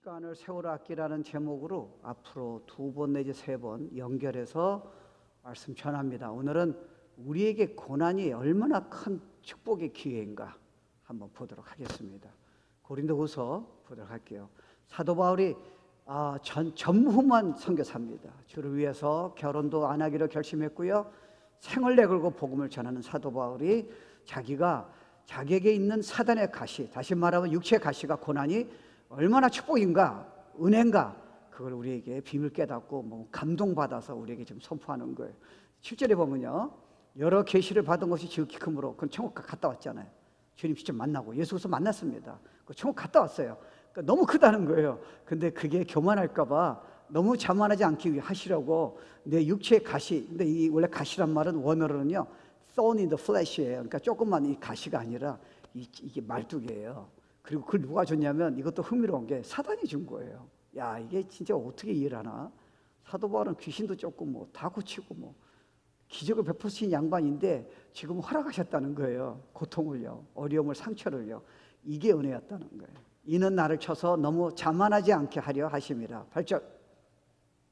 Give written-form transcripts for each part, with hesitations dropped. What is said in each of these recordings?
시간을 세월을 아끼라는 제목으로 앞으로 2번 내지 3번 연결해서 말씀 전합니다. 오늘은 우리에게 고난이 얼마나 큰 축복의 기회인가 한번 보도록 하겠습니다. 고린도후서 보도록 할게요. 사도 바울이 전무후무한 선교사입니다. 주를 위해서 결혼도 안 하기로 결심했고요. 생을 내걸고 복음을 전하는 사도 바울이 자기에게 있는 사단의 가시, 다시 말하면 육체의 가시가 고난이 얼마나 축복인가, 은혜인가, 그걸 우리에게 비밀 깨닫고 감동받아서 우리에게 지금 선포하는 거예요. 7절에 보면요, 여러 계시를 받은 것이 지극히 크므로, 그건 천국 갔다 왔잖아요. 주님 직접 만나고 예수께서 만났습니다. 그 천국 갔다 왔어요. 그러니까 너무 크다는 거예요. 근데 그게 교만할까봐 너무 자만하지 않기 위해 하시려고 내 육체의 가시, 근데 이 원래 가시란 말은 원어로는요 thorn in the flesh예요. 그러니까 조금만 이 가시가 아니라 이게 말뚝이에요. 그리고 그걸 누가 줬냐면, 이것도 흥미로운 게 사단이 준 거예요. 야, 이게 진짜 어떻게 이해를 하나? 사도 바울은 귀신도 쫓고 다 고치고 기적을 베푸신 양반인데 지금 허락하셨다는 거예요. 고통을요, 어려움을, 상처를요. 이게 은혜였다는 거예요. 이는 나를 쳐서 너무 자만하지 않게 하려 하심이라. 8절,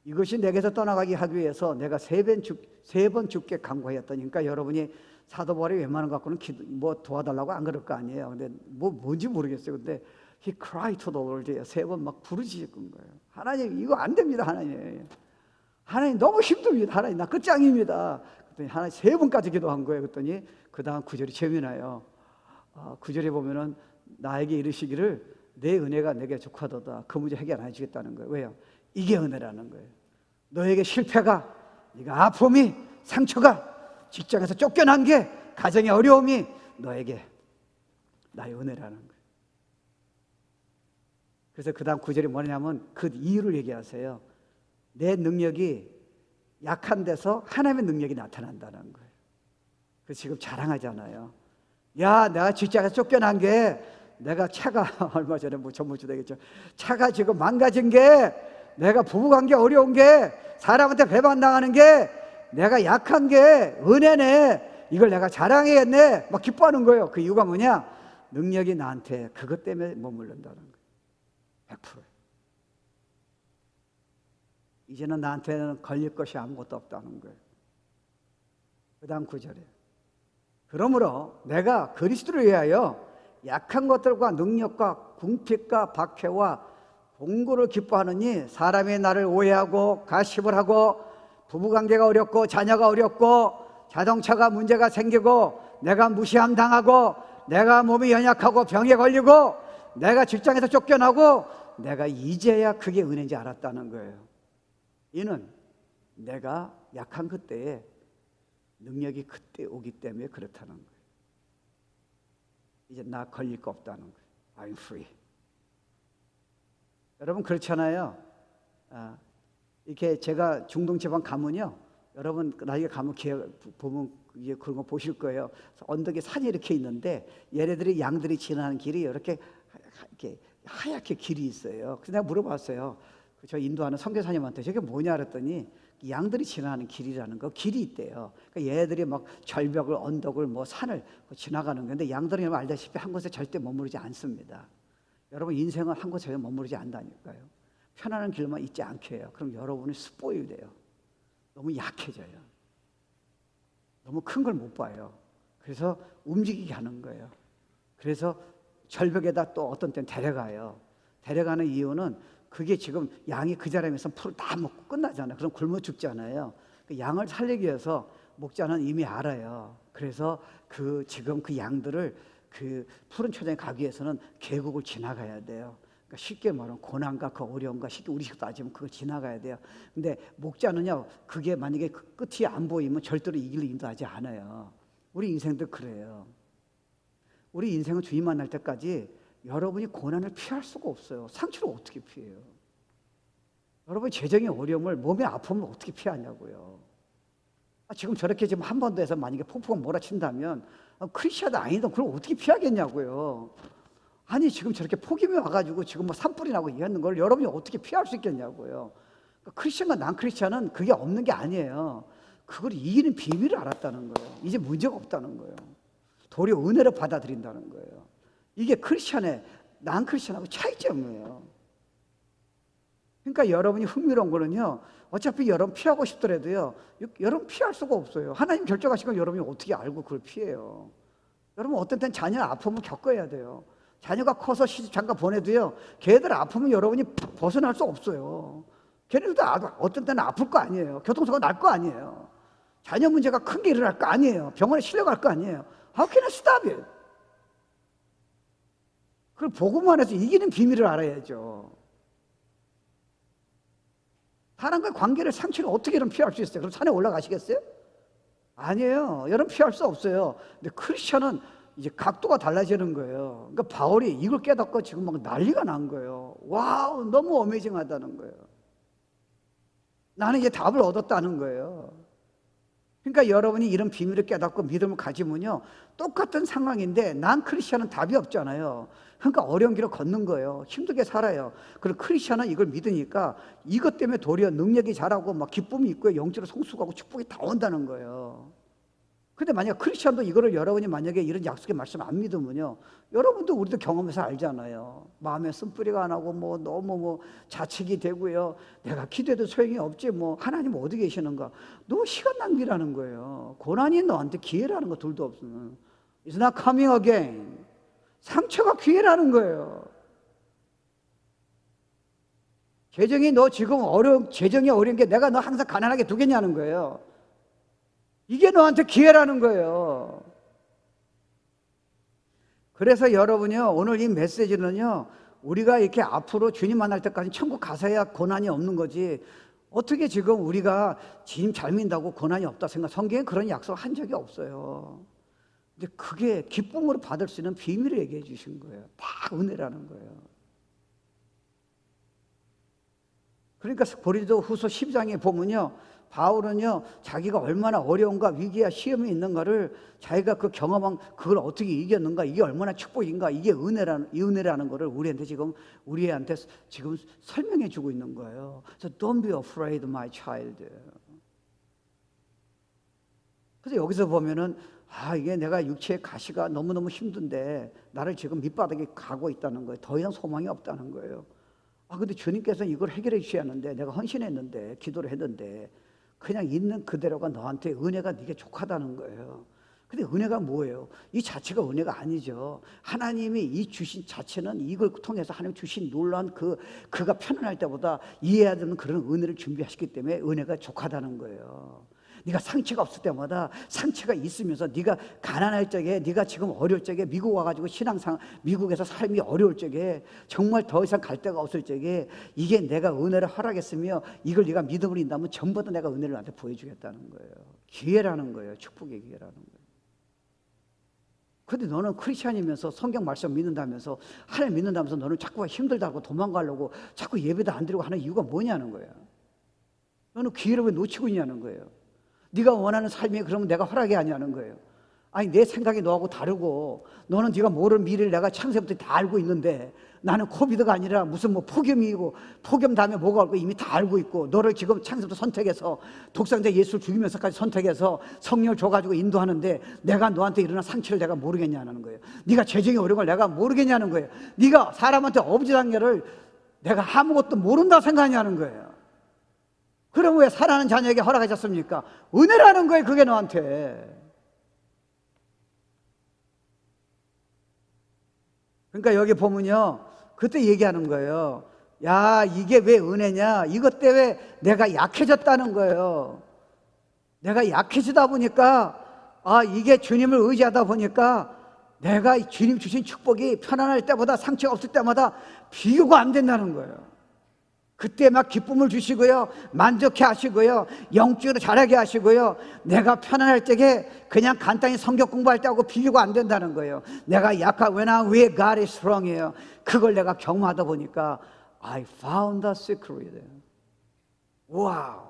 이것이 내게서 떠나가게 하기 위해서 내가 3번 죽게 간구하였더니. 그러니까 여러분이 사도 바울이 웬만한 거 갖고는 도와달라고 안 그럴 거 아니에요. 근데 뭔지 모르겠어요. 근데 he cried to the Lord, 3번 막 부르짖은 거예요. 하나님, 이거 안 됩니다. 하나님 너무 힘듭니다. 하나님, 나 끝장입니다. 그랬더니 하나님 3번까지 기도한 거예요. 그랬더니 그 다음 9절이 재미나요. 9절에 보면은 나에게 이르시기를 내 은혜가 내게 족하도다. 그 문제 해결 안 해주겠다는 거예요. 왜요? 이게 은혜라는 거예요. 너에게 실패가, 네가 아픔이, 상처가, 직장에서 쫓겨난 게, 가정의 어려움이 너에게 나의 은혜라는 거예요. 그래서 그 다음 9절이 뭐냐면 그 이유를 얘기하세요. 내 능력이 약한 데서 하나님의 능력이 나타난다는 거예요. 그래서 지금 자랑하잖아요. 야, 내가 직장에서 쫓겨난 게, 내가 차가 얼마 전에 전무주 되겠죠. 차가 지금 망가진 게, 내가 부부관계 어려운 게, 사람한테 배반당하는 게, 내가 약한 게 은혜네. 이걸 내가 자랑해야겠네. 막 기뻐하는 거예요. 그 이유가 뭐냐? 능력이 나한테 그것 때문에 머무른다는 거예요. 100%. 이제는 나한테는 걸릴 것이 아무것도 없다는 거예요. 그 다음 9절에, 그러므로 내가 그리스도를 위하여 약한 것들과 능력과 궁핍과 박해와 공고를 기뻐하느니, 사람이 나를 오해하고 가십을 하고 부부관계가 어렵고 자녀가 어렵고 자동차가 문제가 생기고 내가 무시함 당하고 내가 몸이 연약하고 병에 걸리고 내가 직장에서 쫓겨나고, 내가 이제야 그게 은혜인지 알았다는 거예요. 이는 내가 약한 그때에 능력이 그때 오기 때문에 그렇다는 거예요. 이제 나 걸릴 거 없다는 거예요. I'm free. 여러분 그렇잖아요. 이렇게 제가 중동 지방 가면요, 여러분 나중에 가면 보면 그런 거 보실 거예요. 언덕에 산이 이렇게 있는데 얘네들이, 양들이 지나는 길이 이렇게 하얗게 길이 있어요. 그래서 내가 물어봤어요. 저 인도하는 선교사님한테 저게 뭐냐 그랬더니 양들이 지나는 길이라는 거, 길이 있대요. 그러니까 얘네들이 막 절벽을, 언덕을, 산을 지나가는 건데, 양들은 알다시피 한 곳에 절대 머무르지 않습니다. 여러분 인생은 한 곳에 머무르지 않다니까요. 편안한 길만 있지 않게 해요. 그럼 여러분이 스포일 돼요. 너무 약해져요. 너무 큰 걸 못 봐요. 그래서 움직이게 하는 거예요. 그래서 절벽에다 또 어떤 때는 데려가요. 데려가는 이유는 그게 지금 양이 그 자리에서 풀을 다 먹고 끝나잖아요. 그럼 굶어 죽잖아요. 그 양을 살리기 위해서 목자는 이미 알아요. 그래서 지금 그 양들을 그 푸른 초장에 가기 위해서는 계곡을 지나가야 돼요. 그러니까 쉽게 말하면 고난과 그 어려움과 쉽게 우리식으로 따지면 그걸 지나가야 돼요. 근데 목자는요, 그게 만약에 그 끝이 안 보이면 절대로 이 길을 인도하지 않아요. 우리 인생도 그래요. 우리 인생은 주님 만날 때까지 여러분이 고난을 피할 수가 없어요. 상처를 어떻게 피해요? 여러분 재정의 어려움을, 몸의 아픔을 어떻게 피하냐고요. 지금 저렇게 지금 한반도에서 만약에 폭풍이 몰아친다면 크리스찬도 아니던 그걸 어떻게 피하겠냐고요. 아니 지금 저렇게 폭염이 와가지고 지금 산불이 나고 이러는 걸 여러분이 어떻게 피할 수 있겠냐고요. 크리스찬과 난크리스찬은 그게 없는 게 아니에요. 그걸 이기는 비밀을 알았다는 거예요. 이제 문제가 없다는 거예요. 도리어 은혜로 받아들인다는 거예요. 이게 크리스찬의 난크리스찬하고 차이점이에요. 그러니까 여러분이 흥미로운 거는요, 어차피 여러분 피하고 싶더라도요, 여러분 피할 수가 없어요. 하나님 결정하신 걸 여러분이 어떻게 알고 그걸 피해요? 여러분 어떤 때는 자녀 아픔을 겪어야 돼요. 자녀가 커서 시집 장가 보내도요, 걔들 아프면 여러분이 벗어날 수 없어요. 걔네들도 어떤 때는 아플 거 아니에요. 교통사고 날 거 아니에요. 자녀 문제가 큰 게 일어날 거 아니에요. 병원에 실려갈 거 아니에요. How can I stop it? 그걸 복음만 해서 이기는 비밀을 알아야죠. 사람과의 관계를, 상처를 어떻게 여러분 피할 수 있어요? 그럼 산에 올라가시겠어요? 아니에요. 여러분 피할 수 없어요. 근데 크리스천은 이제 각도가 달라지는 거예요. 그러니까 바울이 이걸 깨닫고 지금 막 난리가 난 거예요. 와우, 너무 어메이징하다는 거예요. 나는 이제 답을 얻었다는 거예요. 그러니까 여러분이 이런 비밀을 깨닫고 믿음을 가지면요, 똑같은 상황인데 난 크리스천은 답이 없잖아요. 그러니까 어려운 길을 걷는 거예요. 힘들게 살아요. 그리고 크리스천은 이걸 믿으니까 이것 때문에 도리어 능력이 자라고 막 기쁨이 있고 영적으로 성숙하고 축복이 다 온다는 거예요. 근데 만약 크리스천도 이거를 여러분이 만약에 이런 약속의 말씀 안 믿으면요, 여러분도 우리도 경험해서 알잖아요. 마음에 쓴뿌리가 안 하고 뭐 너무 자책이 되고요. 내가 기도해도 소용이 없지, 뭐 하나님 어디 계시는가? 너무 시간 낭비라는 거예요. 고난이 너한테 기회라는 거 둘도 없으면 It's not coming again. 상처가 기회라는 거예요. 재정이 너 지금 재정이 어려운 게 내가 너 항상 가난하게 두겠냐는 거예요. 이게 너한테 기회라는 거예요. 그래서 여러분요, 오늘 이 메시지는요, 우리가 이렇게 앞으로 주님 만날 때까지 천국 가서야 고난이 없는 거지, 어떻게 지금 우리가 주님 잘 믿는다고 고난이 없다 생각, 성경에 그런 약속 한 적이 없어요. 근데 그게 기쁨으로 받을 수 있는 비밀을 얘기해 주신 거예요. 다 은혜라는 거예요. 그러니까 고린도후서 10장에 보면요, 바울은요, 자기가 얼마나 어려움과 위기와 시험이 있는가를, 자기가 그 경험한 그걸 어떻게 이겼는가, 이게 얼마나 축복인가, 이게 은혜라는 거를 우리한테 지금 설명해 주고 있는 거예요. 그래서 Don't be afraid, my child. 그래서 여기서 보면은, 이게 내가 육체의 가시가 너무너무 힘든데 나를 지금 밑바닥에 가고 있다는 거예요. 더 이상 소망이 없다는 거예요. 근데 주님께서 이걸 해결해 주셔야 하는데, 내가 헌신했는데, 기도를 했는데, 그냥 있는 그대로가 너한테 은혜가 네게 족하다는 거예요. 근데 은혜가 뭐예요? 이 자체가 은혜가 아니죠. 하나님이 이 주신 자체는 이걸 통해서 하나님 주신 놀라운 그가 편안할 때보다 이해해야 되는 그런 은혜를 준비하셨기 때문에 은혜가 족하다는 거예요. 네가 상처가 없을 때마다, 상처가 있으면서 네가 가난할 적에, 네가 지금 어려울 적에, 미국 와가지고 미국에서 삶이 어려울 적에, 정말 더 이상 갈 데가 없을 적에, 이게 내가 은혜를 허락했으며 이걸 네가 믿음으로 인다면 전부 다 내가 은혜를 나한테 보여주겠다는 거예요. 기회라는 거예요. 축복의 기회라는 거예요. 근데 너는 크리스찬이면서 성경 말씀 믿는다면서, 하나님 믿는다면서 너는 자꾸 힘들다고 도망가려고 자꾸 예배도 안 드리고 하는 이유가 뭐냐는 거예요. 너는 기회를 왜 놓치고 있냐는 거예요. 네가 원하는 삶이 그러면 내가 허락이 아니냐는 거예요. 내 생각이 너하고 다르고, 너는 네가 모르는 미래를 내가 창세부터 다 알고 있는데, 나는 코비드가 아니라 무슨 폭염이고, 폭염 다음에 뭐가 올 거 이미 다 알고 있고, 너를 지금 창세부터 선택해서 독생자 예수를 죽이면서까지 선택해서 성령을 줘가지고 인도하는데, 내가 너한테 일어난 상처를 내가 모르겠냐는 거예요. 네가 재정이 어려운 걸 내가 모르겠냐는 거예요. 네가 사람한테 어부지랑녀를 내가 아무것도 모른다 생각하냐는 거예요. 그럼 왜 사랑하는 자녀에게 허락하셨습니까? 은혜라는 거예요, 그게 너한테. 그러니까 여기 보면요, 그때 얘기하는 거예요. 야, 이게 왜 은혜냐? 이것 때문에 내가 약해졌다는 거예요. 내가 약해지다 보니까, 이게 주님을 의지하다 보니까 내가 주님 주신 축복이 편안할 때보다, 상처가 없을 때마다 비교가 안 된다는 거예요. 그때 막 기쁨을 주시고요, 만족해 하시고요, 영적으로 자라게 하시고요, 내가 편안할 적에 그냥 간단히 성경 공부할 때하고 비교가 안 된다는 거예요. 내가 약한, when I'm weak, God is strong이에요. 그걸 내가 경험하다 보니까 I found the secret. 와우.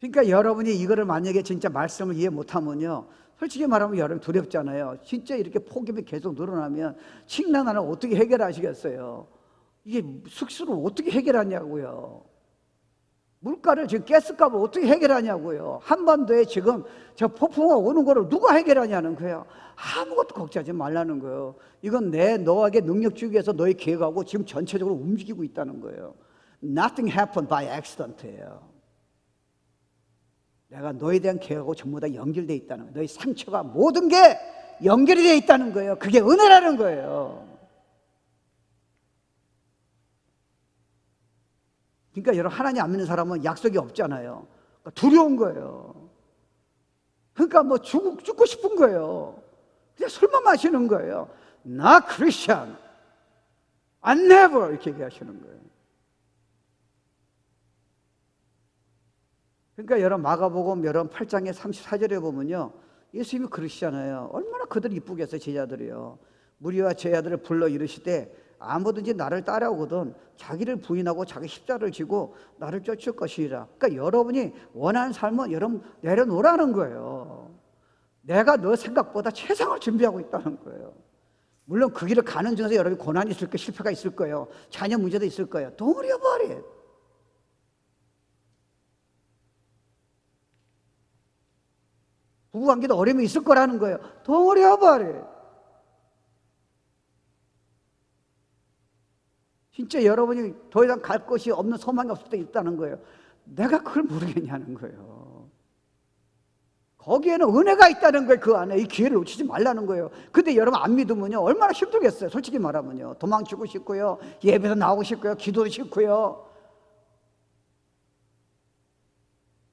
그러니까 여러분이 이거를 만약에 진짜 말씀을 이해 못하면요, 솔직히 말하면 여러분 두렵잖아요. 진짜 이렇게 폭염이 계속 늘어나면 식량난을 어떻게 해결하시겠어요? 이게 숙소를 어떻게 해결하냐고요. 물가를 지금 가스값을 어떻게 해결하냐고요. 한반도에 지금 저 폭풍우가 오는 거를 누가 해결하냐는 거예요. 아무것도 걱정하지 말라는 거예요. 이건 너에게 능력 주기 위해서 너의 계획하고 지금 전체적으로 움직이고 있다는 거예요. Nothing happened by accident예요. 내가 너에 대한 계획하고 전부 다 연결되어 있다는 거예요. 너의 상처가 모든 게 연결이 되어 있다는 거예요. 그게 은혜라는 거예요. 그러니까 여러분, 하나님 안 믿는 사람은 약속이 없잖아요. 그러니까 두려운 거예요. 그러니까 뭐 죽고 싶은 거예요. 그냥 술만 마시는 거예요. 나 크리스천, I never 이렇게 얘기하시는 거예요. 그러니까 여러분, 마가복음 여러분 8장의 34절에 보면요, 예수님이 그러시잖아요. 얼마나 그들이 이쁘겠어요. 제자들이요. 무리와 제자들을 불러 이르시되 아무든지 나를 따라오거든 자기를 부인하고 자기 십자를 지고 나를 쫓을 것이라. 그러니까 여러분이 원하는 삶은 여러분 내려놓으라는 거예요. 내가 너 생각보다 최상을 준비하고 있다는 거예요. 물론 그 길을 가는 중에서 여러분이 고난이 있을 거예요. 실패가 있을 거예요. 자녀 문제도 있을 거예요. Don't worry about it. 부부관계도 어려움이 있을 거라는 거예요. Don't worry about it. 진짜 여러분이 더 이상 갈 곳이 없는 소망이 없을 때 있다는 거예요. 내가 그걸 모르겠냐는 거예요. 거기에는 은혜가 있다는 거예요. 그 안에 이 기회를 놓치지 말라는 거예요. 근데 여러분 안 믿으면요 얼마나 힘들겠어요. 솔직히 말하면요. 도망치고 싶고요, 예배도 나오고 싶고요, 기도도 싫고요.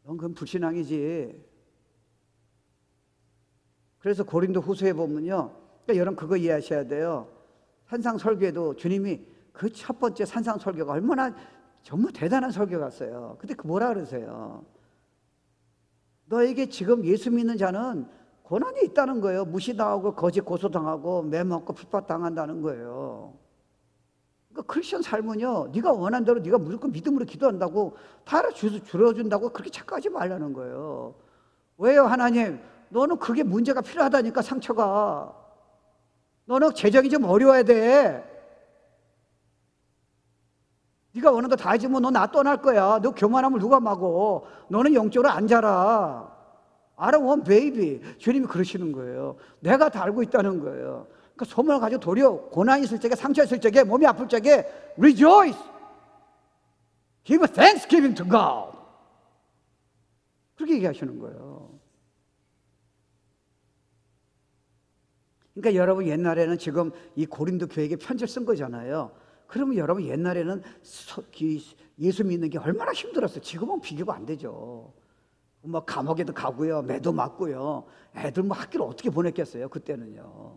넌 그건 불신앙이지. 그래서 고린도 후서에 보면요, 그러니까 여러분 그거 이해하셔야 돼요. 산상 설교에도 주님이 그 첫 번째 산상 설교가 얼마나 정말 대단한 설교 같아요. 근데 그 뭐라 그러세요? 너에게 지금 예수 믿는 자는 고난이 있다는 거예요. 무시당하고 거짓 고소당하고 매맞고 핍박당한다는 거예요. 그러니까 크리스천 삶은요, 네가 원하는 대로 네가 무조건 믿음으로 기도한다고 다 줄여준다고 그렇게 착각하지 말라는 거예요. 왜요? 하나님, 너는 그게 문제가 필요하다니까. 상처가 너는 재정이 좀 어려워야 돼. 네가 원하는 거 다 해주면 너 나 떠날 거야. 너 교만함을 누가 막어? 너는 영적으로 안 자라. I don't want baby. 주님이 그러시는 거예요. 내가 다 알고 있다는 거예요. 그러니까 소망을 가지고 도리어 고난이 있을 적에, 상처 있을 적에, 몸이 아플 적에 rejoice. Give thanksgiving to God. 그렇게 얘기하시는 거예요. 그러니까 여러분 옛날에는 지금 이 고린도 교회에게 편지를 쓴 거잖아요. 그러면 여러분 옛날에는 예수 믿는 게 얼마나 힘들었어요. 지금은 비교가 안 되죠. 뭐 감옥에도 가고요, 매도 맞고요. 애들 뭐 학교를 어떻게 보냈겠어요, 그때는요.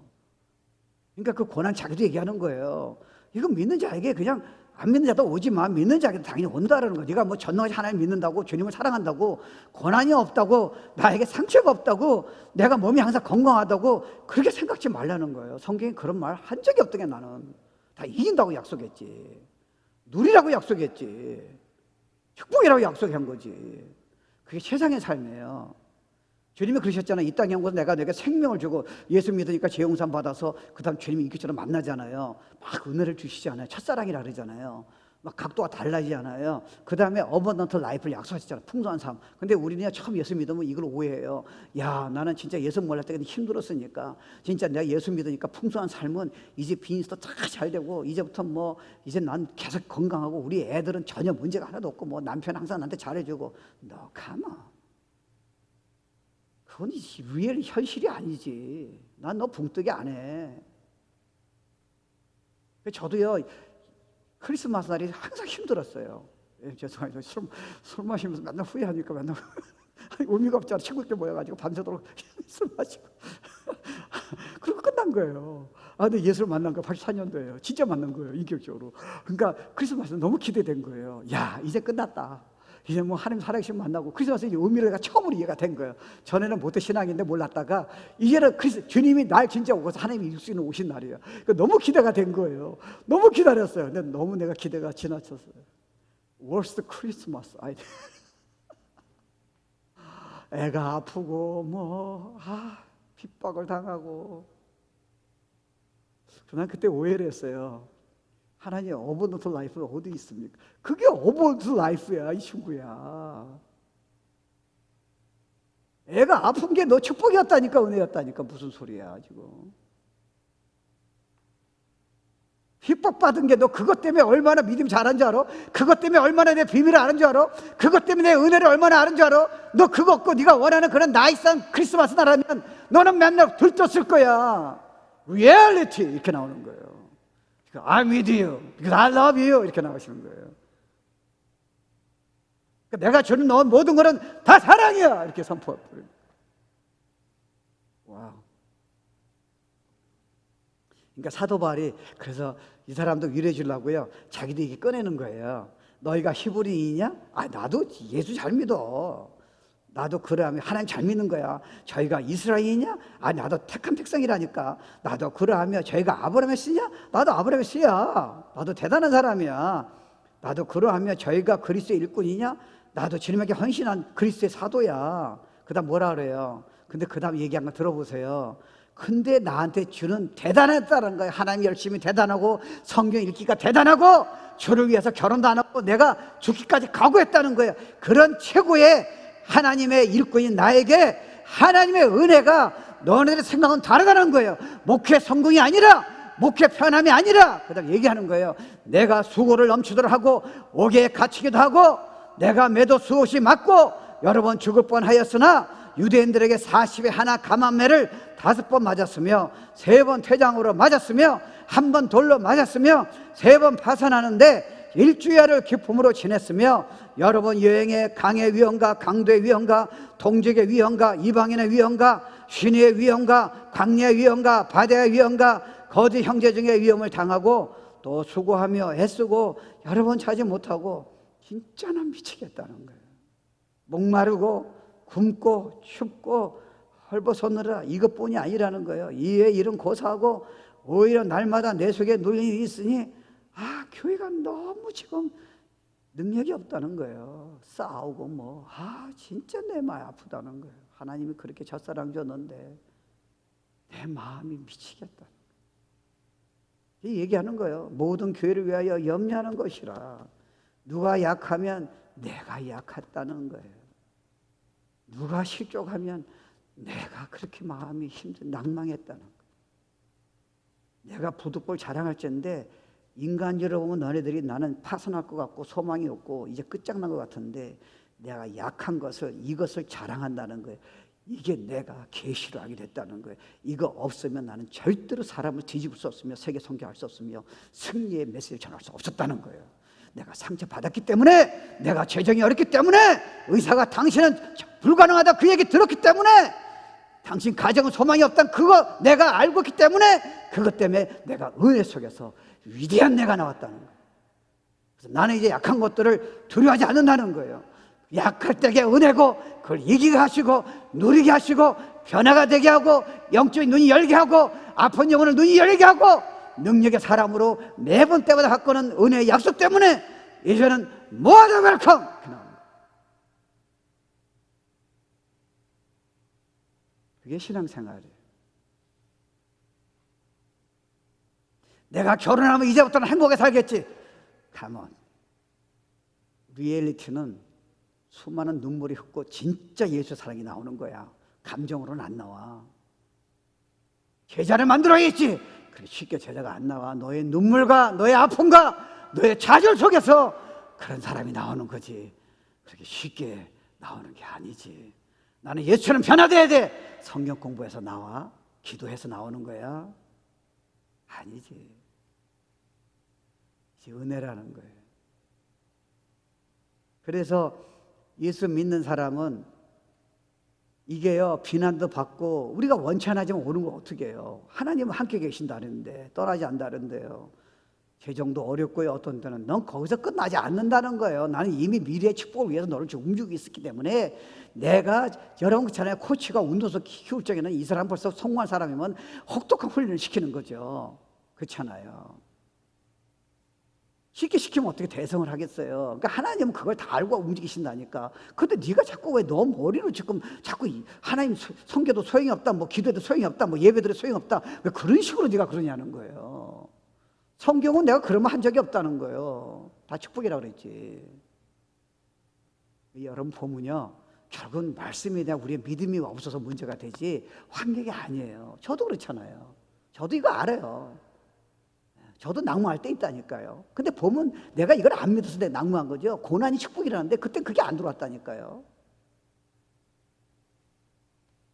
그러니까 그 고난 자기도 얘기하는 거예요. 이거 믿는 자에게 그냥 안 믿는 자도 오지만 믿는 자에게 당연히 온다라는 거예요. 네가 뭐 전능하신 하나님 믿는다고, 주님을 사랑한다고, 고난이 없다고, 나에게 상처가 없다고, 내가 몸이 항상 건강하다고 그렇게 생각지 말라는 거예요. 성경에 그런 말 한 적이 없던 게 나는. 다 이긴다고 약속했지. 누리라고 약속했지. 축복이라고 약속한 거지. 그게 세상의 삶이에요. 주님이 그러셨잖아요. 이 땅에 온 것은 내가 내게 생명을 주고 예수 믿으니까 죄용산 받아서 그 다음 주님이 이기처럼 만나잖아요. 막 은혜를 주시잖아요. 첫사랑이라 그러잖아요. 막 각도가 달라지잖아요. 그 다음에 어번던트 라이프를 약속하셨잖아요. 풍성한 삶. 근데 우리는 처음 예수 믿으면 이걸 오해해요. 야, 나는 진짜 예수 몰랐을 때 힘들었으니까 진짜 내가 예수 믿으니까 풍성한 삶은 이제 비즈니스도 다 잘 되고 이제부터 뭐 이제 난 계속 건강하고 우리 애들은 전혀 문제가 하나도 없고 뭐 남편 항상 나한테 잘해주고. 너 가만. 그건 리얼 현실이 아니지. 난 너 붕뜨기 안 해. 저도요, 크리스마스 날이 항상 힘들었어요. 죄송해요. 술 마시면서 맨날 후회하니까 맨날 의미가 없잖아. 친구들 모여가지고 밤새도록 술 마시고. 그리고 끝난 거예요. 아, 근데 예수를 만난 거 84년도예요. 진짜 만난 거예요. 인격적으로. 그러니까 크리스마스 너무 기대된 거예요. 야, 이제 끝났다. 이제 뭐 하나님 살아계신 만나고 크리스마스 의미를 내가 처음으로 이해가 된 거예요. 전에는 모태 신앙인데 몰랐다가 이제는 주님이 날 진짜 오셔서 하나님이 이룰 수 있는 오신 날이에요. 그러니까 너무 기대가 된 거예요. 너무 기다렸어요. 근데 너무 내가 기대가 지나쳤어요. Worst Christmas. 애가 아프고 뭐 핍박을 당하고. 난 그때 오해를 했어요. 하나님의 어버넌트 라이프가 어디 있습니까? 그게 어버넌트 라이프야, 이 친구야. 애가 아픈 게 너 축복이었다니까, 은혜였다니까. 무슨 소리야 지금. 핍박받은 게 너 그것 때문에 얼마나 믿음 잘한 줄 알아? 그것 때문에 얼마나 내 비밀을 아는 줄 알아? 그것 때문에 내 은혜를 얼마나 아는 줄 알아? 너 그거 없고 네가 원하는 그런 나이스한 크리스마스 나라면 너는 맨날 들떴을 거야. Reality 이렇게 나오는 거예요. I'm with you because I love you 이렇게 나오시는 거예요. 내가 주는 너 모든 것은 다 사랑이야 이렇게 선포해요. 와우. 그러니까 사도 바울이 그래서 이 사람도 위로해 주려고요, 자기도 이게 꺼내는 거예요. 너희가 히브리인이냐? 나도 예수 잘 믿어. 나도 그러하면 하나님 잘 믿는 거야. 저희가 이스라엘이냐? 나도 택한 백성이라니까. 나도 그러하며 저희가 아브라함의 씨냐? 나도 아브라함의 씨야. 나도 대단한 사람이야. 나도 그러하며 저희가 그리스도의 일꾼이냐? 나도 주님에게 헌신한 그리스도의 사도야. 그 다음 뭐라 그래요? 근데 그 다음 얘기한 거 들어보세요. 근데 나한테 주는 대단했다는 거예요. 하나님 열심히 대단하고 성경 읽기가 대단하고 주를 위해서 결혼도 안 하고 내가 죽기까지 각오했다는 거예요. 그런 최고의 하나님의 일꾼인 나에게 하나님의 은혜가 너네들의 생각은 다르다는 거예요. 목회 성공이 아니라, 목회 편함이 아니라, 그 다음 얘기하는 거예요. 내가 수고를 넘치도록 하고 옥에 갇히기도 하고 내가 매도 수없이 맞고 여러 번 죽을 뻔하였으나 유대인들에게 40에 하나 감한매를 5번 맞았으며 3번 퇴장으로 맞았으며 1번 돌로 맞았으며 3번 파산하는데 일주일을 기쁨으로 지냈으며 여러 번 여행에 강의 위험과 강도의 위험과 동족의 위험과 이방인의 위험과 신의 위험과 광야의 위험과 바다의 위험과 거짓 형제 중에 위험을 당하고 또 수고하며 애쓰고 여러 번 차지 못하고 진짜 난 미치겠다는 거예요. 목마르고 굶고 춥고 헐벗었느라 이것뿐이 아니라는 거예요. 이외에 이런 고사하고 오히려 날마다 내 속에 눌림이 있으니 교회가 너무 지금 능력이 없다는 거예요. 싸우고 진짜 내 마음이 아프다는 거예요. 하나님이 그렇게 첫사랑 줬는데 내 마음이 미치겠다. 얘기하는 거예요. 모든 교회를 위하여 염려하는 것이라. 누가 약하면 내가 약했다는 거예요. 누가 실족하면 내가 그렇게 마음이 낭망했다는 거예요. 내가 부득불 자랑할 텐데 인간적으로 보면 너네들이 나는 파산할 것 같고 소망이 없고 이제 끝장난 것 같은데 내가 약한 것을, 이것을 자랑한다는 거예요. 이게 내가 계시로 하게 됐다는 거예요. 이거 없으면 나는 절대로 사람을 뒤집을 수 없으며 세계 선교할 수 없으며 승리의 메시지를 전할 수 없었다는 거예요. 내가 상처받았기 때문에, 내가 재정이 어렵기 때문에, 의사가 당신은 불가능하다 그 얘기 들었기 때문에, 당신 가정은 소망이 없다는 그거 내가 알고 있기 때문에, 그것 때문에 내가 은혜 속에서 위대한 내가 나왔다는 거예요. 그래서 나는 이제 약한 것들을 두려워하지 않는다는 거예요. 약할 때에 은혜고 그걸 이기게 하시고 누리게 하시고 변화가 되게 하고 영적인 눈이 열게 하고 아픈 영혼을 눈이 열게 하고 능력의 사람으로 매번 때마다 갖고는 은혜의 약속 때문에 이제는 모두 웰컴. 그게 신앙생활이에요. 내가 결혼하면 이제부터는 행복하게 살겠지. 가만. 리얼리티는 수많은 눈물이 흐르고 진짜 예수 사랑이 나오는 거야. 감정으로는 안 나와. 제자를 만들어야겠지. 그래 쉽게 제자가 안 나와. 너의 눈물과 너의 아픔과 너의 좌절 속에서 그런 사람이 나오는 거지. 그렇게 쉽게 나오는 게 아니지. 나는 예수처럼 변화돼야 돼. 성경 공부해서 나와? 기도해서 나오는 거야? 아니지. 이제 은혜라는 거예요. 그래서 예수 믿는 사람은 이게요, 비난도 받고 우리가 원치 않지만 오는 거 어떻게 해요? 하나님은 함께 계신다는데 떠나지 않는다는데요. 재정도 어렵고요. 어떤 때는 넌 거기서 끝나지 않는다는 거예요. 나는 이미 미래의 축복을 위해서 너를 지금 움직이고 있었기 때문에 내가 여러분 그렇잖아요. 코치가 운동수 키울 적에는 이 사람 벌써 성공한 사람이면 혹독한 훈련을 시키는 거죠. 그렇잖아요. 쉽게 시키면 어떻게 대성을 하겠어요? 그러니까 하나님은 그걸 다 알고 움직이신다니까. 근데 네가 자꾸 왜 너 머리로 지금 자꾸 하나님 성교도 소용이 없다, 뭐 기도도 소용이 없다, 뭐 예배도 소용이 없다, 왜 그런 식으로 네가 그러냐는 거예요. 성경은 내가 그러면 한 적이 없다는 거예요. 다 축복이라고 그랬지. 여러분 보면요, 결국은 말씀에 대한 우리의 믿음이 없어서 문제가 되지 환경이 아니에요. 저도 그렇잖아요. 저도 이거 알아요. 저도 낙무할 때 있다니까요. 근데 보면 내가 이걸 안 믿어서 내가 낙무한 거죠. 고난이 축복이라는데 그때 그게 안 들어왔다니까요.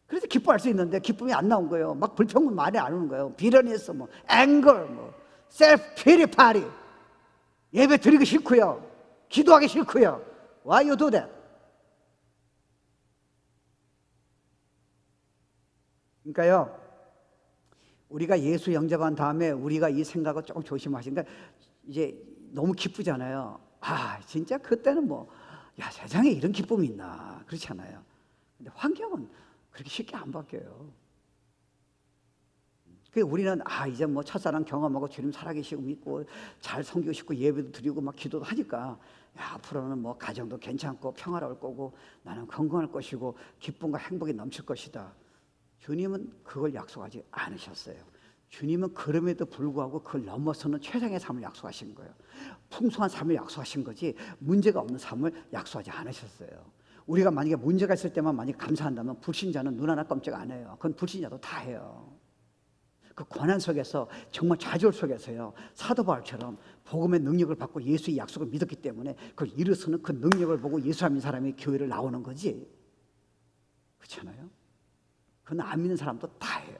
그래서 기뻐할 수 있는데 기쁨이 안 나온 거예요. 막 불평은 말이 안 오는 거예요. 비련에서 뭐 앵걸, 뭐 셀프 피리 파리, 예배 드리기 싫고요, 기도하기 싫고요. Why you do that? 그러니까요, 우리가 예수 영접한 다음에 우리가 이 생각을 조금 조심하시니까 이제 너무 기쁘잖아요. 아, 진짜 그때는 뭐, 야, 세상에 이런 기쁨이 있나, 그렇잖아요. 근데 환경은 그렇게 쉽게 안 바뀌어요. 그 우리는 이제 뭐 첫사랑 경험하고 주님 살아계시고 믿고 잘 섬기고 싶고 예배도 드리고 막 기도도 하니까, 야, 앞으로는 뭐 가정도 괜찮고 평화로울 거고 나는 건강할 것이고 기쁨과 행복이 넘칠 것이다. 주님은 그걸 약속하지 않으셨어요. 주님은 그럼에도 불구하고 그걸 넘어서는 최상의 삶을 약속하신 거예요. 풍성한 삶을 약속하신 거지 문제가 없는 삶을 약속하지 않으셨어요. 우리가 만약에 문제가 있을 때만 만약에 감사한다면 불신자는 눈 하나 깜짝 안 해요. 그건 불신자도 다 해요. 그 고난 속에서 정말 좌절 속에서요, 사도 바울처럼 복음의 능력을 받고 예수의 약속을 믿었기 때문에 그걸 일어서는 그 능력을 보고 예수 믿는 사람이 교회를 나오는 거지, 그렇잖아요. 그건 안 믿는 사람도 다 해요.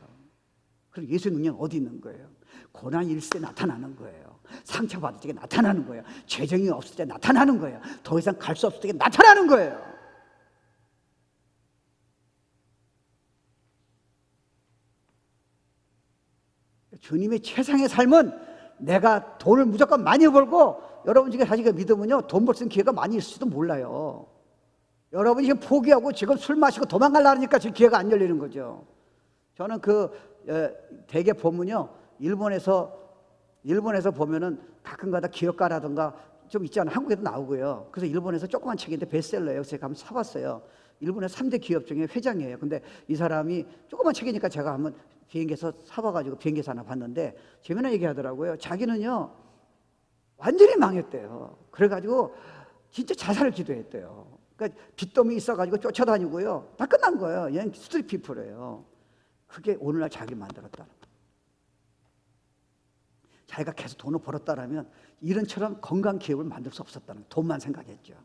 그리고 예수의 능력은 어디 있는 거예요? 고난이 있을 때 나타나는 거예요. 상처받을 때 나타나는 거예요. 재정이 없을 때 나타나는 거예요. 더 이상 갈 수 없을 때 나타나는 거예요. 주님의 최상의 삶은 내가 돈을 무조건 많이 벌고, 여러분 중에 자기가 믿으면요, 돈 벌 수 있는 기회가 많이 있을지도 몰라요. 여러분이 지금 포기하고 지금 술 마시고 도망가려니까 지금 기회가 안 열리는 거죠. 저는 대개 보면요, 일본에서 보면은 가끔가다 기업가라든가 좀 있잖아요. 한국에도 나오고요. 그래서 일본에서 조그만 책인데 베스트셀러예요. 제가 한번 사봤어요. 일본의 3대 기업 중에 회장이에요. 근데 이 사람이 조그만 책이니까 제가 한번 비행기에서 사봐가지고 비행기에서 하나 봤는데 재미난 얘기 하더라고요. 자기는요, 완전히 망했대요. 그래가지고 진짜 자살을 기도했대요. 그러니까 빚더미 있어가지고 쫓아다니고요. 다 끝난 거예요. 얘는 스트릿 피플이에요. 그게 오늘날 자기를 만들었다는 거예요. 자기가 계속 돈을 벌었다라면 이런처럼 건강 기업을 만들 수 없었다는 거예요. 돈만 생각했죠.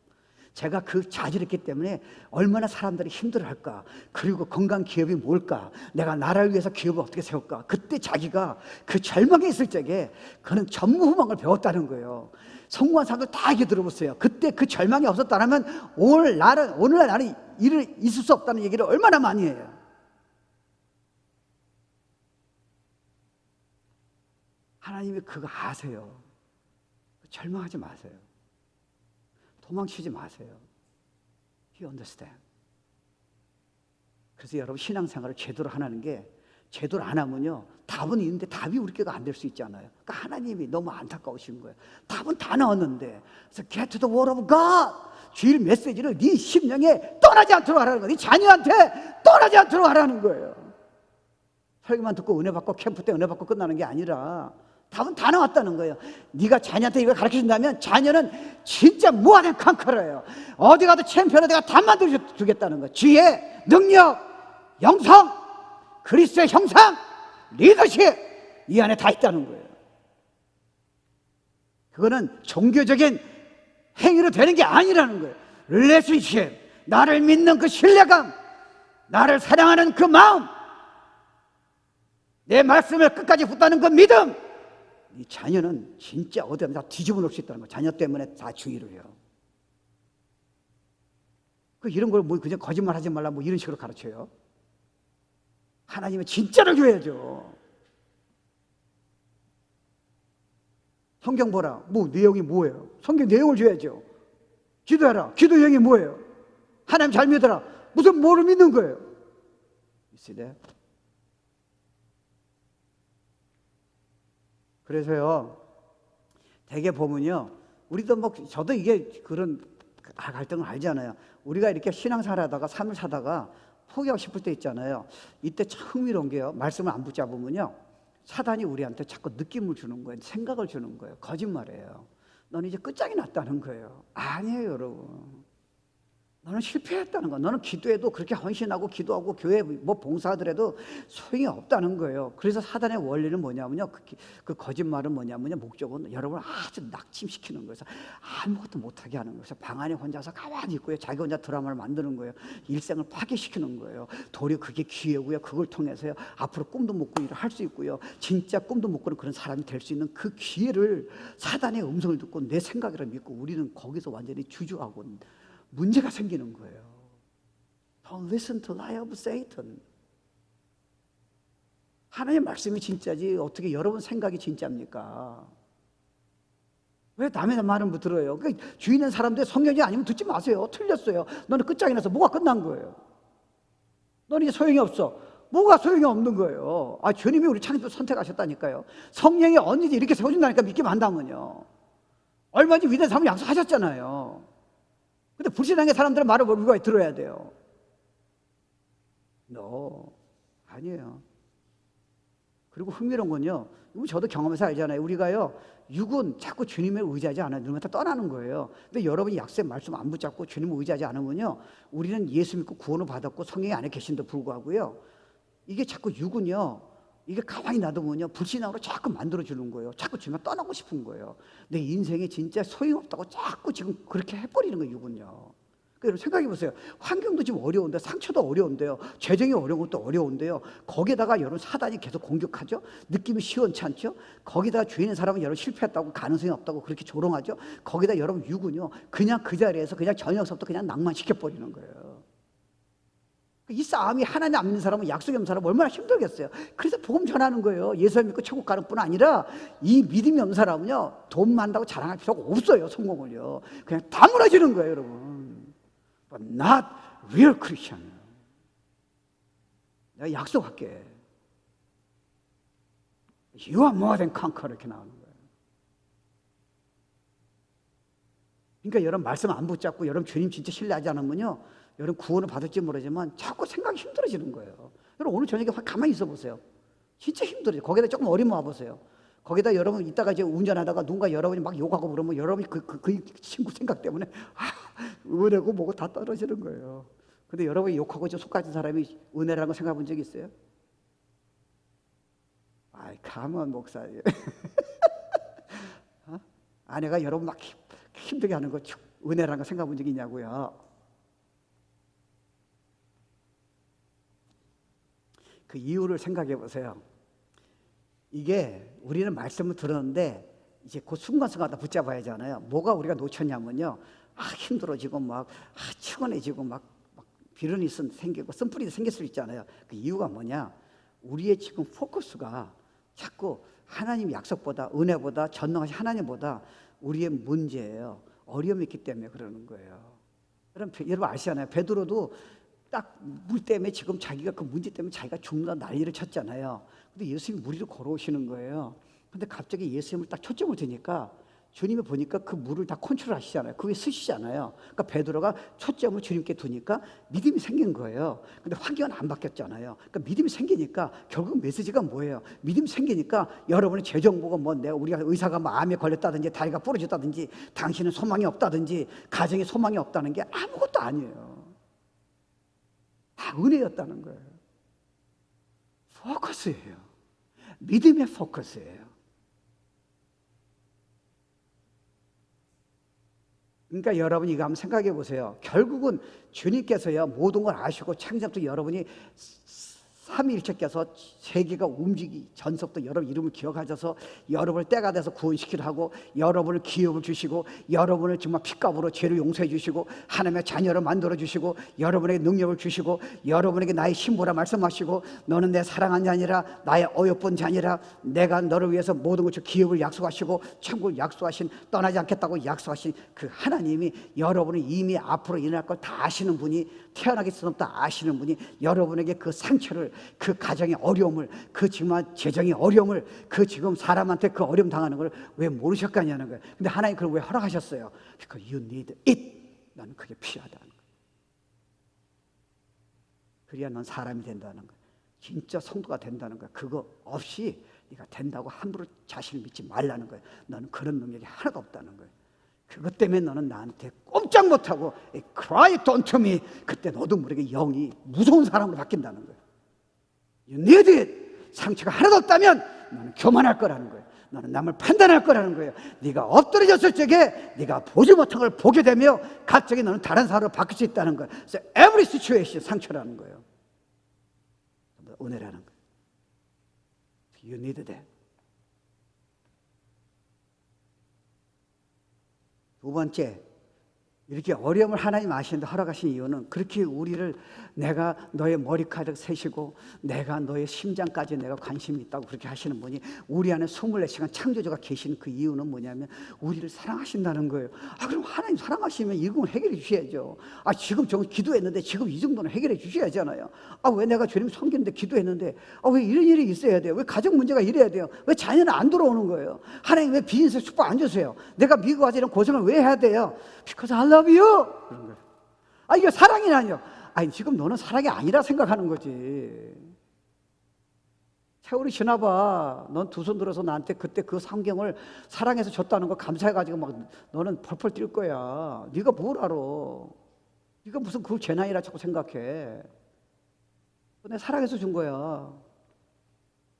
제가 그 자질했기 때문에 얼마나 사람들이 힘들어할까, 그리고 건강 기업이 뭘까, 내가 나라를 위해서 기업을 어떻게 세울까. 그때 자기가 그 절망에 있을 적에 그는 전무후무를 배웠다는 거예요. 성공한 사람들 다 얘기 들어보세요. 그때 그 절망이 없었다면 오늘날 나는 있을 수 없다는 얘기를 얼마나 많이 해요. 하나님이 그거 아세요. 절망하지 마세요. 도망치지 마세요. You understand? 그래서 여러분 신앙생활을 제대로 하는 게, 제대로 안 하면요, 답은 있는데 답이 우리가 안 될 수 있잖아요. 그러니까 하나님이 너무 안타까우신 거예요. 답은 다 나왔는데. 그래서 get to the word of God. 주일 메시지를 네 심령에 떠나지 않도록 하라는 거예요. 네 자녀한테 떠나지 않도록 하라는 거예요. 설교만 듣고 은혜 받고 캠프 때 은혜 받고 끝나는 게 아니라 답은 다 나왔다는 거예요. 네가 자녀한테 이걸 가르쳐준다면 자녀는 진짜 무한한 컨커러예요. 어디 가도 챔피언을 내가 다 만들어주겠다는 거예요. 지혜, 능력, 영성, 그리스도의 형상, 리더십, 이 안에 다 있다는 거예요. 그거는 종교적인 행위로 되는 게 아니라는 거예요. 릴레이션십, 나를 믿는 그 신뢰감, 나를 사랑하는 그 마음, 내 말씀을 끝까지 붙다는 그 믿음, 이 자녀는 진짜 어디에 다 뒤집어 놓을 수 있다는 거예요. 자녀 때문에 다 주의를 해요. 이런 걸 뭐 그냥 거짓말 하지 말라 뭐 이런 식으로 가르쳐요. 하나님의 진짜를 줘야죠. 성경 보라. 뭐 내용이 뭐예요? 성경 내용을 줘야죠. 기도해라. 기도 내용이 뭐예요? 하나님 잘 믿어라. 무슨 뭐를 믿는 거예요? 있으래? 그래서요, 대개 보면요, 우리도 뭐 저도 이게 그런 갈등을 알잖아요. 우리가 이렇게 신앙생활 하다가 삶을 사다가 포기하고 싶을 때 있잖아요. 이때 참 흥미로운 게요, 말씀을 안 붙잡으면요, 사단이 우리한테 자꾸 느낌을 주는 거예요. 생각을 주는 거예요. 거짓말이에요. 너는 이제 끝장이 났다는 거예요. 아니에요, 여러분. 너는 실패했다는 거야. 너는 기도해도 그렇게 헌신하고 기도하고 교회 뭐 봉사하더라도 소용이 없다는 거예요. 그래서 사단의 원리는 뭐냐면요. 그 거짓말은 뭐냐면요. 목적은 여러분을 아주 낙심시키는 거예요. 아무것도 못하게 하는 거예요. 방 안에 혼자서 가만히 있고요. 자기 혼자 드라마를 만드는 거예요. 일생을 파괴시키는 거예요. 도리어 그게 기회고요. 그걸 통해서요. 앞으로 꿈도 못 꾸기를 할 수 있고요. 진짜 꿈도 못 꾸는 그런 사람이 될 수 있는 그 기회를 사단의 음성을 듣고 내 생각이라 믿고 우리는 거기서 완전히 주저하고 문제가 생기는 거예요. Don't listen to lie of Satan. 하나님의 말씀이 진짜지 어떻게 여러분 생각이 진짜입니까? 왜 남의 말은 못 들어요? 그러니까 주위 있는 사람들 성경이 아니면 듣지 마세요. 틀렸어요. 너는 끝장이 나서 뭐가 끝난 거예요? 너는 이제 소용이 없어. 뭐가 소용이 없는 거예요? 주님이 우리 창조 선택하셨다니까요. 성령이 언제든지 이렇게 세워준다니까 믿기만 한다면요. 얼마든지 위대한 삶을 약속하셨잖아요. 근데 불신앙의 사람들은 말을 우리가 들어야 돼요. 아니에요. 그리고 흥미로운 건요, 이거 저도 경험해서 알잖아요. 우리가요, 육은 자꾸 주님을 의지하지 않아요. 누구한테 떠나는 거예요. 근데 여러분이 약속의 말씀 안 붙잡고 주님을 의지하지 않으면요, 우리는 예수 믿고 구원을 받았고 성령이 안에 계신데도 불구하고요, 이게 자꾸 육은요, 이게 가만히 놔두면요, 불신앙으로 자꾸 만들어주는 거예요. 자꾸 주님을 떠나고 싶은 거예요. 내 인생이 진짜 소용없다고 자꾸 지금 그렇게 해버리는 거예요, 육은요. 그러니까 여러분 생각해 보세요. 환경도 지금 어려운데, 상처도 어려운데요, 재정이 어려운 것도 어려운데요, 거기에다가 여러분 사단이 계속 공격하죠. 느낌이 시원찮죠. 거기다가 주위 있는 사람은 여러분 실패했다고, 가능성이 없다고 그렇게 조롱하죠. 거기다 여러분 육은요, 그냥 그 자리에서 그냥 저녁서부터 그냥 낭만시켜버리는 거예요. 이 싸움이 하나님 안 믿는 사람은, 약속이 없는 사람은 얼마나 힘들겠어요. 그래서 복음 전하는 거예요. 예수 믿고 천국 가는 뿐 아니라 이 믿음이 없는 사람은요, 돈 많다고 자랑할 필요가 없어요. 성공을요. 그냥 다 무너지는 거예요, 여러분. But not real Christian. 내가 약속할게. You are more than conqueror. 이렇게 나오는 거예요. 그러니까 여러분 말씀 안 붙잡고 여러분 주님 진짜 신뢰하지 않으면요, 여러분 구원을 받을지 모르지만 자꾸 생각이 힘들어지는 거예요. 여러분 오늘 저녁에 가만히 있어 보세요. 진짜 힘들어요. 거기다 조금 어림을 와보세요. 거기다 여러분 이따가 이제 운전하다가 누군가 여러분이 막 욕하고 그러면 여러분이 그 친구 생각 때문에 은혜고 뭐고 다 떨어지는 거예요. 근데 여러분이 욕하고 속 가진 사람이 은혜라는 거 생각해 본 적 있어요? 가만 목사님. 아내가 여러분 막 힘들게 하는 거 은혜라는 거 생각해 본 적 있냐고요? 그 이유를 생각해 보세요. 이게 우리는 말씀을 들었는데 이제 그 순간순간 붙잡아야 하잖아요. 뭐가 우리가 놓쳤냐면요, 힘들어지고 막 치곤해지고 막 비련이 생기고 쓴뿌리도 생길 수 있잖아요. 그 이유가 뭐냐? 우리의 지금 포커스가 자꾸 하나님 약속보다, 은혜보다, 전능하신 하나님보다 우리의 문제예요. 어려움이 있기 때문에 그러는 거예요. 여러분 아시잖아요. 베드로도 딱 물 때문에 지금 자기가 그 문제 때문에 자기가 죽는다 난리를 쳤잖아요. 근데 예수님이 물 위로 걸어오시는 거예요. 근데 갑자기 예수님을 딱 초점을 드니까 주님이 보니까 그 물을 다 컨트롤 하시잖아요. 그게 쓰시잖아요. 그러니까 베드로가 초점을 주님께 두니까 믿음이 생긴 거예요. 근데 환경은 안 바뀌었잖아요. 그러니까 믿음이 생기니까 결국 메시지가 뭐예요? 믿음이 생기니까 여러분의 재정보가 우리가 의사가 암에 걸렸다든지 다리가 부러졌다든지 당신은 소망이 없다든지 가정에 소망이 없다는 게 아무것도 아니에요. 다 은혜였다는 거예요. 포커스예요. 믿음의 포커스예요. 그러니까 여러분 이거 한번 생각해 보세요. 결국은 주님께서요, 모든 걸 아시고 창조부터 여러분이 삼위일체께서 세계가 전서부터 여러분 이름을 기억하셔서 여러분을 때가 돼서 구원시키려 하고, 여러분을 기업을 주시고, 여러분을 정말 핏값으로 죄를 용서해 주시고, 하나님의 자녀를 만들어 주시고, 여러분에게 능력을 주시고, 여러분에게 나의 신부라 말씀하시고, 너는 내 사랑한 자니라, 나의 어여쁜 자니라, 내가 너를 위해서 모든 것을 기업을 약속하시고 천국을 약속하신, 떠나지 않겠다고 약속하신 그 하나님이 여러분이 이미 앞으로 일어날 걸 다 아시는 분이, 태어나기 전부터 아시는 분이 여러분에게 그 상처를, 그 가정의 어려움을, 그 지금 재정의 어려움을, 그 지금 사람한테 그 어려움 당하는 걸 왜 모르셨겠냐는 거예요. 근데 하나님 그걸 왜 허락하셨어요? Because you need it. 나는 그게 필요하다는 거예요. 그래야 넌 사람이 된다는 거예요. 진짜 성도가 된다는 거예요. 그거 없이 네가 된다고 함부로 자신을 믿지 말라는 거예요. 너는 그런 능력이 하나도 없다는 거예요. 그것 때문에 너는 나한테 꼼짝 못하고 cry don't to me. 그때 너도 모르게 영이 무서운 사람으로 바뀐다는 거예요. You need it. 상처가 하나도 없다면 너는 교만할 거라는 거예요. 너는 남을 판단할 거라는 거예요. 네가 엎드려졌을 적에 네가 보지 못한 걸 보게 되며 갑자기 너는 다른 사람으로 바뀔 수 있다는 거예요. 그래서 every situation 상처라는 거예요. 은혜라는 거예요. You need that. 두 번째, 이렇게 어려움을 하나님 아시는데 허락하신 이유는 그렇게 우리를 내가 너의 머리카락 세시고 내가 너의 심장까지 내가 관심이 있다고 그렇게 하시는 분이 우리 안에 24시간 창조주가 계신 그 이유는 뭐냐면 우리를 사랑하신다는 거예요. 그럼 하나님 사랑하시면 이건 해결해 주셔야죠. 지금 저 기도했는데 지금 이 정도는 해결해 주셔야잖아요. 왜 내가 주님 섬기는데 기도했는데 왜 이런 일이 있어야 돼요? 왜 가정 문제가 이래야 돼요? 왜 자녀는 안 들어오는 거예요? 하나님 왜 비즈니스 축복 안 주세요? 내가 미국 와서 이런 고생을 왜 해야 돼요? Because I love you. 그런 거예요. 이게 사랑이라뇨. 지금 너는 사랑이 아니라 생각하는 거지. 세월이 지나봐. 넌 두 손 들어서 나한테 그때 그 성경을 사랑해서 줬다는 거 감사해가지고 막 너는 펄펄 뛸 거야. 네가 뭘 알아? 네가 무슨 그걸 제 나이라 자꾸 생각해. 내가 사랑해서 준 거야.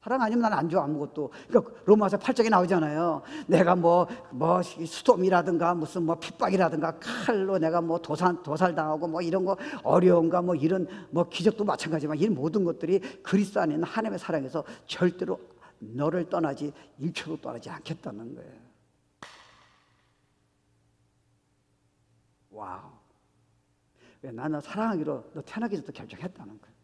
사랑 아니면 난 안 줘 아무것도. 그러니까 로마서 8장에 나오잖아요. 내가 뭐 수돔이라든가 무슨 핍박이라든가 칼로 내가 도살당하고 이런 거 어려움과 이런 기적도 마찬가지지만 이 모든 것들이 그리스도 안에 있는 하나님의 사랑에서 절대로 너를 떠나지 1초도 떠나지 않겠다는 거예요. 와우. 나는 사랑하기로 너 태어나기 전부터 결정했다는 거예요.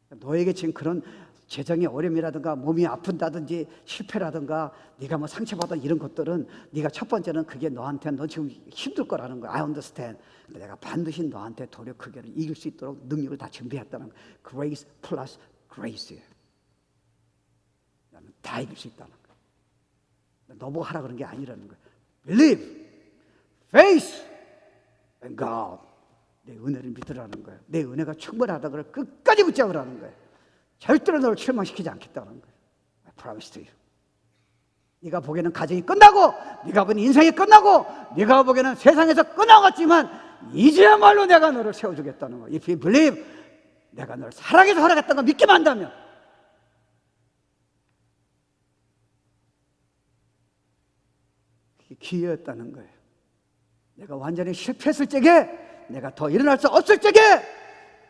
너에게 지금 그런 재정의 어려움이라든가 몸이 아픈다든지 실패라든가 네가 상처받은 이런 것들은 네가 첫 번째는 그게 너 지금 힘들 거라는 거야. I understand. 근데 내가 반드시 너한테 도력하게 이길 수 있도록 능력을 다 준비했다는 거야. Grace plus grace예요. 나는 다 이길 수 있다는 거야. 너보고 하라 그런 게 아니라는 거야. Believe, faith, and God. 내 은혜를 믿으라는 거야. 내 은혜가 충분하다 걸 끝까지 붙잡으라는 거야. 절대로 너를 실망시키지 않겠다는 거예요. I promise to you. 네가 보기에는 가정이 끝나고 네가 보기에는 인생이 끝나고 네가 보기에는 세상에서 끝나갔지만 이제야말로 내가 너를 세워주겠다는 거예요. If you believe, 내가 너를 사랑해서 허락했다는 걸 믿기만 한다면 그게 기회였다는 거예요. 내가 완전히 실패했을 적에 내가 더 일어날 수 없을 적에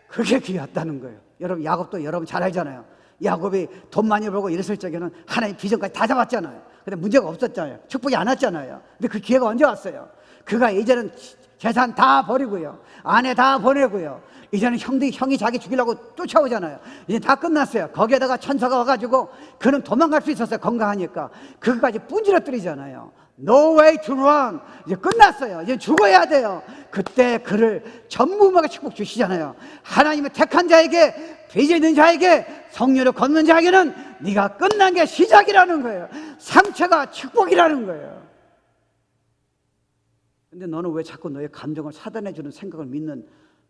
그게 기회였다는 거예요. 여러분 야곱도 여러분 잘 알잖아요. 야곱이 돈 많이 벌고 이랬을 적에는 하나님 비전까지 다 잡았잖아요. 근데 문제가 없었잖아요. 축복이 안 왔잖아요. 근데 그 기회가 언제 왔어요? 그가 이제는 재산 다 버리고요, 아내 다 보내고요, 이제는 형이 자기 죽이려고 쫓아오잖아요. 이제 다 끝났어요. 거기에다가 천사가 와가지고 그는 도망갈 수 있었어요. 건강하니까. 그거까지 분지러뜨리잖아요. No way to run. 이제 끝났어요. 이제 죽어야 돼요. 그때 그를 전무후무하게 축복 주시잖아요. 하나님의 택한 자에게, 빚이 있는 자에게, 성령으로 걷는 자에게는 네가 끝난 게 시작이라는 거예요. 상처가 축복이라는 거예요. 근데 너는 왜 자꾸 너의 감정을 사단해주는 생각을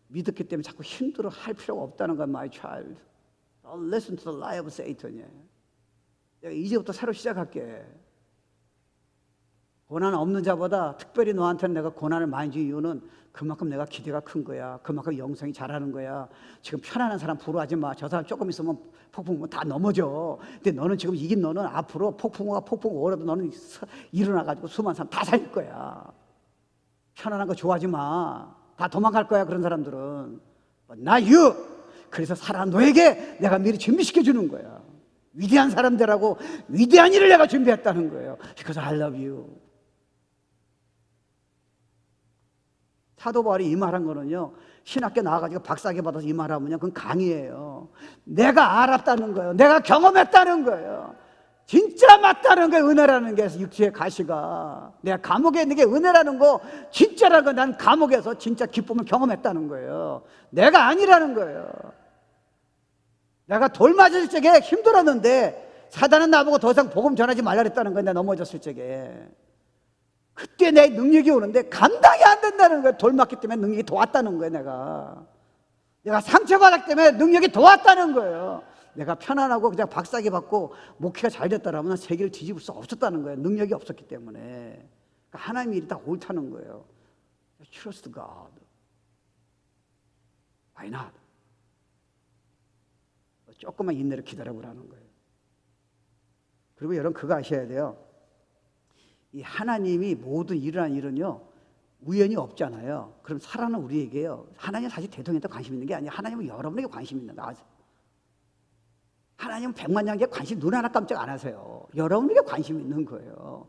믿었기 때문에 자꾸 힘들어 할 필요가 없다는 거야. My child, Don't listen to the lie of Satan. 내가 이제부터 새로 시작할게. 고난 없는 자보다 특별히 너한테는 내가 고난을 많이 준 이유는 그만큼 내가 기대가 큰 거야. 그만큼 영성이 잘하는 거야. 지금 편안한 사람 부러워하지 마. 저 사람 조금 있으면 폭풍 다 넘어져. 근데 너는 지금 이긴 너는 앞으로 폭풍 오라도 너는 일어나가지고 수많은 사람 다 살릴 거야. 편안한 거 좋아하지 마. 다 도망갈 거야, 그런 사람들은. Not you. 그래서 살아난 너에게 내가 미리 준비시켜 주는 거야. 위대한 사람들하고 위대한 일을 내가 준비했다는 거예요. Because I love you. 사도 바울이 이 말한 거는요, 신학교 나와가지고 박사학위 받아서 이 말하면요, 그건 강의예요. 내가 알았다는 거예요. 내가 경험했다는 거예요. 진짜 맞다는 거예요. 은혜라는 게 육체의 가시가. 내가 감옥에 있는 게 은혜라는 거, 진짜라는 거. 난 감옥에서 진짜 기쁨을 경험했다는 거예요. 내가 아니라는 거예요. 내가 돌 맞을 적에 힘들었는데 사단은 나보고 더 이상 복음 전하지 말라 그랬다는 거예요. 내가 넘어졌을 적에. 그때 내 능력이 오는데 감당이 안 된다는 거예요. 돌 맞기 때문에 능력이 더 왔다는 거예요. 내가 상처받았기 때문에 능력이 더 왔다는 거예요. 내가 편안하고 그냥 박사기 받고 목회가 잘 됐다라면 세계를 뒤집을 수 없었다는 거예요. 능력이 없었기 때문에. 그러니까 하나님의 일이 다 옳다는 거예요. Trust God. Why not? 조금만 인내를 기다려보라는 거예요. 그리고 여러분 그거 아셔야 돼요. 이 하나님이 모든 일어난 일은요 우연이 없잖아요. 그럼 살아는 우리에게요. 하나님은 사실 대통령한테 관심 있는 게 아니에요. 하나님은 여러분에게 관심 있는 거 아세요? 하나님은 백만장자에 관심 눈 하나 깜짝 안 하세요. 여러분에게 관심 있는 거예요.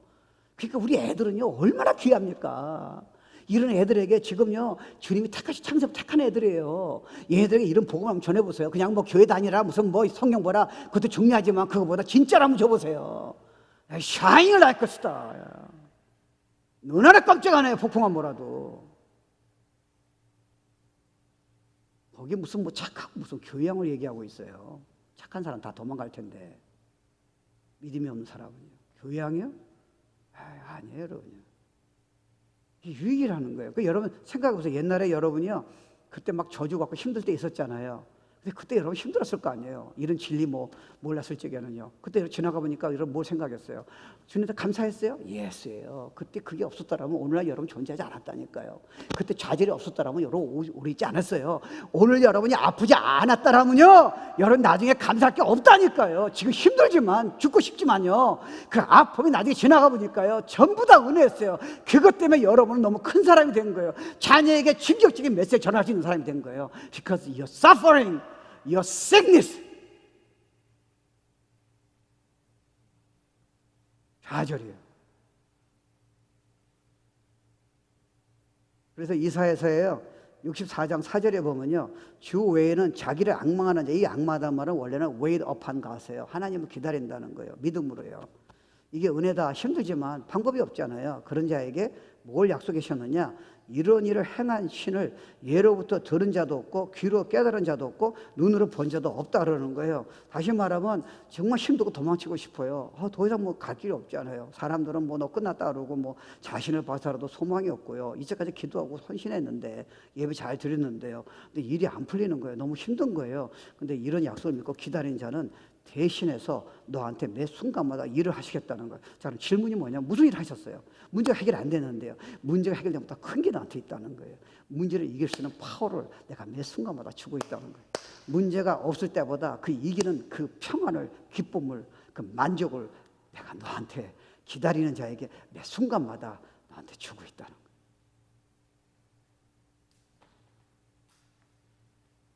그러니까 우리 애들은요 얼마나 귀합니까? 이런 애들에게 지금요 주님이 택하시 창세부터 택한 애들이에요. 얘들에게 이런 복음 한번 전해보세요. 그냥 뭐 교회 다니라 무슨 뭐 성경 보라 그것도 중요하지만 그거보다 진짜로 한번 줘보세요. Shine like a star. 눈 하나 깜짝 안 해요. 폭풍만 몰아도. 거기 무슨 뭐 착하고 무슨 교양을 얘기하고 있어요. 착한 사람 다 도망갈 텐데 믿음이 없는 사람은요. 교양이요? 아니에요, 여러분요. 이게 유익이라는 거예요. 여러분 생각해보세요. 옛날에 여러분이요 그때 막 저주 갖고 힘들 때 있었잖아요. 근데 그때 여러분 힘들었을 거 아니에요. 이런 진리 뭐 몰랐을 적에는요. 그때 지나가 보니까 여러분 뭘 생각했어요? 주님한테 감사했어요? 예스예요. 그때 그게 없었다라면 오늘날 여러분 존재하지 않았다니까요. 그때 좌절이 없었다라면 여러분 오래 있지 않았어요. 오늘 여러분이 아프지 않았다라면요 여러분 나중에 감사할 게 없다니까요. 지금 힘들지만 죽고 싶지만요 그 아픔이 나중에 지나가 보니까요 전부 다 은혜였어요. 그것 때문에 여러분은 너무 큰 사람이 된 거예요. 자녀에게 충격적인 메시지 전할 수 있는 사람이 된 거예요. Because you're suffering, your sickness. 좌절이에요. 그래서 이사야서에요 64장 4절에 보면요 주 외에는 자기를 악망하는 자, 이 악마단 말은 원래는 wait upon God이에요. 하나님을 기다린다는 거예요. 믿음으로요. 이게 은혜다. 힘들지만 방법이 없잖아요. 그런 자에게 뭘 약속해 주셨느냐? 이런 일을 행한 신을 예로부터 들은 자도 없고 귀로 깨달은 자도 없고 눈으로 본 자도 없다 그러는 거예요. 다시 말하면 정말 힘들고 도망치고 싶어요. 더 이상 뭐 갈 길이 없잖아요. 사람들은 뭐 너 끝났다 그러고 뭐 자신을 봐서라도 소망이 없고요. 이제까지 기도하고 헌신했는데 예배 잘 드렸는데요. 근데 일이 안 풀리는 거예요. 너무 힘든 거예요. 근데 이런 약속을 믿고 기다린 자는 대신해서 너한테 매 순간마다 일을 하시겠다는 거예요. 자, 그럼 질문이 뭐냐? 무슨 일을 하셨어요? 문제가 해결 안 되는데요. 문제가 해결되면 더 큰 게 나한테 있다는 거예요. 문제를 이길 수 있는 파워를 내가 매 순간마다 주고 있다는 거예요. 문제가 없을 때보다 그 이기는 그 평안을, 기쁨을, 그 만족을 내가 너한테 기다리는 자에게 매 순간마다 너한테 주고 있다는 거예요.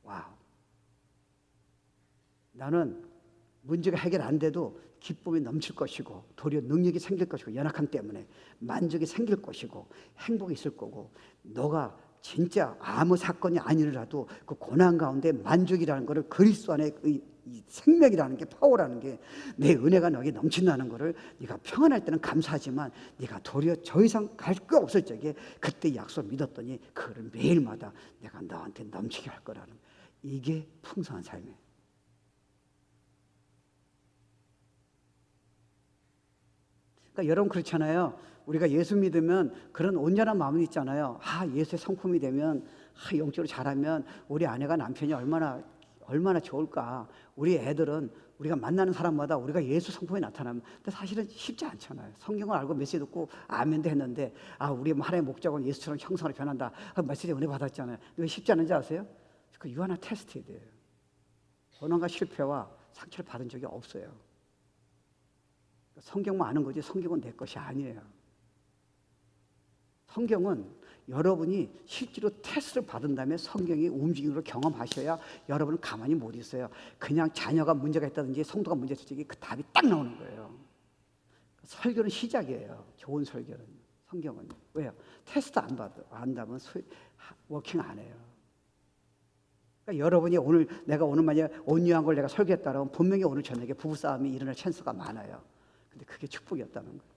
와우. 나는 문제가 해결 안 돼도 기쁨이 넘칠 것이고 도리어 능력이 생길 것이고 연약함 때문에 만족이 생길 것이고 행복이 있을 거고 너가 진짜 아무 사건이 아니더라도 그 고난 가운데 만족이라는 것을 그리스도 안에 이 생명이라는 게 파워라는 게 내 은혜가 너에게 넘친다는 것을 네가 평안할 때는 감사하지만 네가 도리어 더 이상 갈 거 없을 적에 그때 약속 믿었더니 그거를 매일마다 내가 너한테 넘치게 할 거라는 거예요. 이게 풍성한 삶이에요. 그러니까 여러분 그렇잖아요. 우리가 예수 믿으면 그런 온전한 마음이 있잖아요. 예수의 성품이 되면 영적으로 잘하면 우리 아내가 남편이 얼마나 좋을까. 우리 애들은 우리가 만나는 사람마다 우리가 예수 성품이 나타나면 근데 사실은 쉽지 않잖아요. 성경을 알고 메시지 듣고 아멘도 했는데 우리 하나님의 목적은 예수처럼 형상으로 변한다. 메시지 은혜 받았잖아요. 왜 쉽지 않은지 아세요? 그 유한한 테스트에 대해요. 고난과 실패와 상처를 받은 적이 없어요. 성경만 아는 거지 성경은 내 것이 아니에요. 성경은 여러분이 실제로 테스트를 받은 다음에 성경이 움직임으로 경험하셔야 여러분은 가만히 못 있어요. 그냥 자녀가 문제가 있다든지 성도가 문제가 있을 때 그 답이 딱 나오는 거예요. 설교는 시작이에요. 좋은 설교는. 성경은. 왜요? 테스트 안 받으면 워킹 안 해요. 그러니까 여러분이 내가 오늘 만약에 온유한 걸 내가 설교했다면 분명히 오늘 저녁에 부부싸움이 일어날 찬스가 많아요. 근데 그게 축복이었다는 거예요.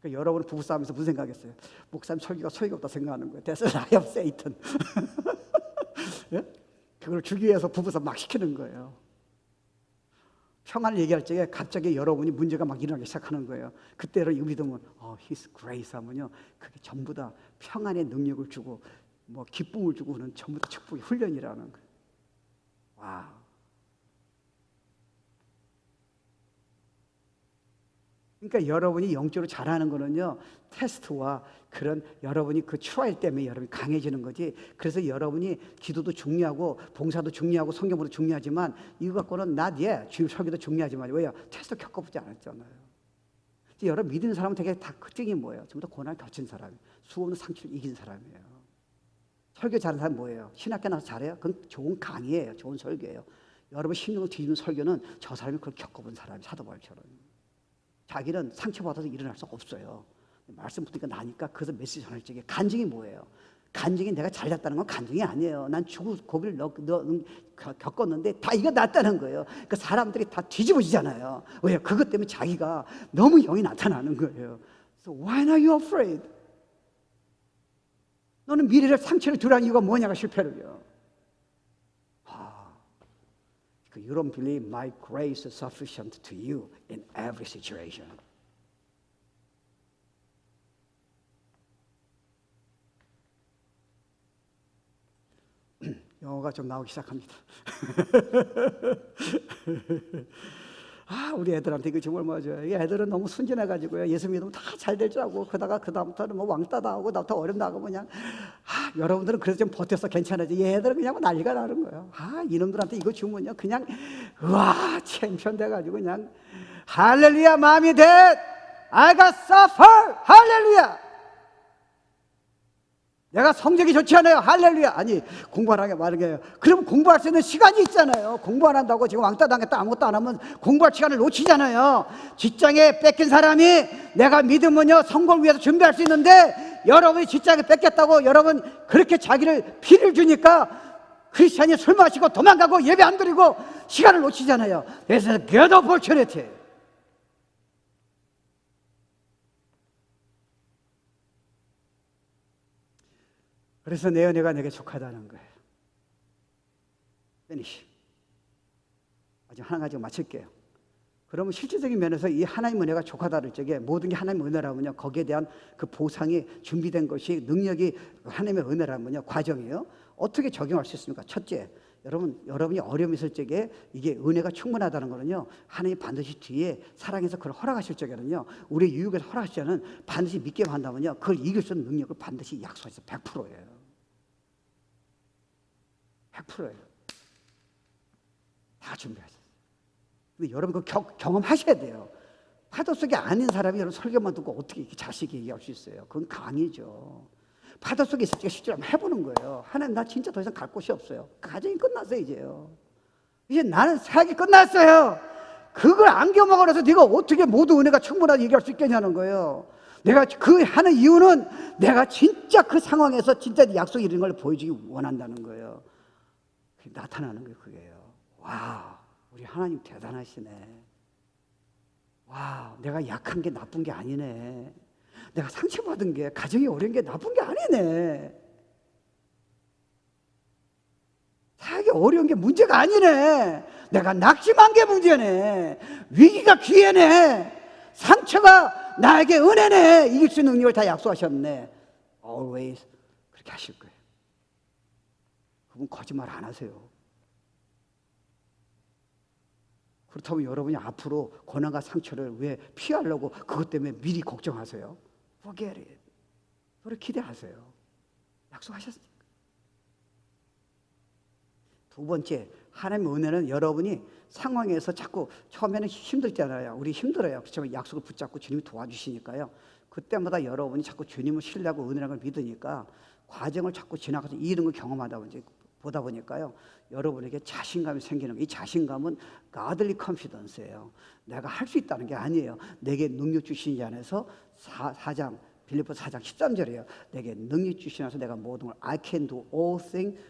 그러니까 여러분은 부부싸움에서 무슨 생각했어요? 목사님 설교가 소용이 없다 생각하는 거예요. That's a lie of Satan. 예? 그걸 주기 위해서 부부싸움 막 시키는 거예요. 평안을 얘기할 적에 갑자기 여러분이 문제가 막 일어나기 시작하는 거예요. 그때 여러분이 믿으면 His grace 하면요. 그게 전부 다 평안의 능력을 주고 뭐 기쁨을 주고는 전부 다 축복의 훈련이라는 거예요. 와. 그러니까 여러분이 영적으로 잘하는 거는요, 테스트와 그런 여러분이 그 트라이얼 때문에 여러분이 강해지는 거지. 그래서 여러분이 기도도 중요하고 봉사도 중요하고 성경도 중요하지만 이거 갖고는 not yet, 주일 설교도 중요하지만 왜요? 테스트 겪어보지 않았잖아요. 여러분 믿는 사람은 되게 다 특징이 뭐예요? 전부 다 고난을 겪은 사람이에요. 수없는 상처를 이긴 사람이에요. 설교 잘하는 사람 뭐예요? 신학교 나와서 잘해요? 그건 좋은 강의예요. 좋은 설교예요. 여러분 심령을 뒤집는 설교는 저 사람이 그걸 겪어본 사람이 사도 바울처럼. 자기는 상처받아서 일어날 수 없어요. 말씀 붙으니까 나니까 그래서 메시지 전할 적에 간증이 뭐예요? 간증이 내가 잘났다는 건 간증이 아니에요. 난 죽을 고비를 겪었는데 다 이거 낫다는 거예요. 그러니까 사람들이 다 뒤집어지잖아요. 왜요? 그것 때문에 자기가 너무 영이 나타나는 거예요. So why are you afraid? 너는 미래를 상처를 두라는 이유가 뭐냐가 실패를요. You don't believe my grace is sufficient to you in every situation. 영어가 좀 나오기 시작합니다. 우리 애들한테 이거 정말 맞아요. 이 애들은 너무 순진해가지고요. 예수 믿으면 다 잘 될 줄 알고 그러다가 그 다음부터는 뭐 왕따 당하고 나부터 어렵다 하고 그냥 여러분들은 그래서 좀 버텨서 괜찮아지. 얘들은 그냥 난리가 나는 거예요. 이놈들한테 이거 주면요 그냥 와 챔피언 돼가지고 그냥 할렐루야 mommy dad I got suffer 할렐루야. 내가 성적이 좋지 않아요. 할렐루야. 아니 공부하라게 말하게요. 그럼 공부할 수 있는 시간이 있잖아요. 공부 안 한다고 지금 왕따 당했다 아무것도 안 하면 공부할 시간을 놓치잖아요. 직장에 뺏긴 사람이 내가 믿으면요 성공을 위해서 준비할 수 있는데 여러분이 직장에 뺏겼다고 여러분 그렇게 자기를 피를 주니까 크리스찬이 술 마시고 도망가고 예배 안 드리고 시간을 놓치잖아요. 그래서 good opportunity. 그래서 내 은혜가 내게 족하다는 거예요. finish. 마지막 한 가지 마칠게요. 그러면 실질적인 면에서 이 하나님 은혜가 족하다를 적에 모든 게 하나님 은혜라면요 거기에 대한 그 보상이 준비된 것이 능력이 하나님의 은혜라면요 과정이에요. 어떻게 적용할 수 있습니까? 첫째, 여러분이 어려움이 있을 적에 이게 은혜가 충분하다는 거는요 하나님이 반드시 뒤에 사랑해서 그걸 허락하실 적에는요 우리 유익에서 허락하실 때는 반드시 믿기만 한다면요 그걸 이길 수 있는 능력을 반드시 약속하셔서 100%예요. 100%예요. 다 준비하셨어요. 근데 여러분 그거 경험하셔야 돼요. 파도 속에 아닌 사람이 여러분 설교만 듣고 어떻게 이렇게 자식이 얘기할 수 있어요? 그건 강이죠. 파도 속에 있을 때 실제로 한번 해보는 거예요. 하나님 나 진짜 더 이상 갈 곳이 없어요. 가정이 끝났어요 이제요. 이제 나는 사역이 끝났어요. 그걸 안겨먹어서 네가 어떻게 모두 은혜가 충분하게 얘기할 수 있겠냐는 거예요. 내가 그 하는 이유는 내가 진짜 그 상황에서 진짜 약속이 이런 걸 보여주기 원한다는 거예요. 그게 나타나는 거예요. 그게요. 와, 우리 하나님 대단하시네. 와, 내가 약한 게 나쁜 게 아니네. 내가 상처받은 게 가정이 어려운 게 나쁜 게 아니네. 사역이 어려운 게 문제가 아니네. 내가 낙심한 게 문제네. 위기가 기회네. 상처가 나에게 은혜네. 이길 수 있는 능력을 다 약속하셨네. Always 그렇게 하실 거예요. 그분 거짓말 안 하세요. 그렇다면 여러분이 앞으로 고난과 상처를 왜 피하려고 그것 때문에 미리 걱정하세요? Forget it. 그걸 기대하세요. 약속하셨으니까. 두 번째, 하나님의 은혜는 여러분이 상황에서 자꾸 처음에는 힘들잖아요. 우리 힘들어요. 그렇지만 약속을 붙잡고 주님이 도와주시니까요. 그때마다 여러분이 자꾸 주님을 신뢰하고 은혜라는 걸 믿으니까 과정을 자꾸 지나가서 이런 걸 경험하다 보다 보니까요. 여러분에게 자신감이 생기는 거예요. 이 자신감은 godly confidence예요. 내가 할 수 있다는 게 아니에요. 내게 능력 주신 자 안에서 4장 빌립보서 4장 13절이에요. 내게 능력 주시면서 내가 모든 걸 I can do all things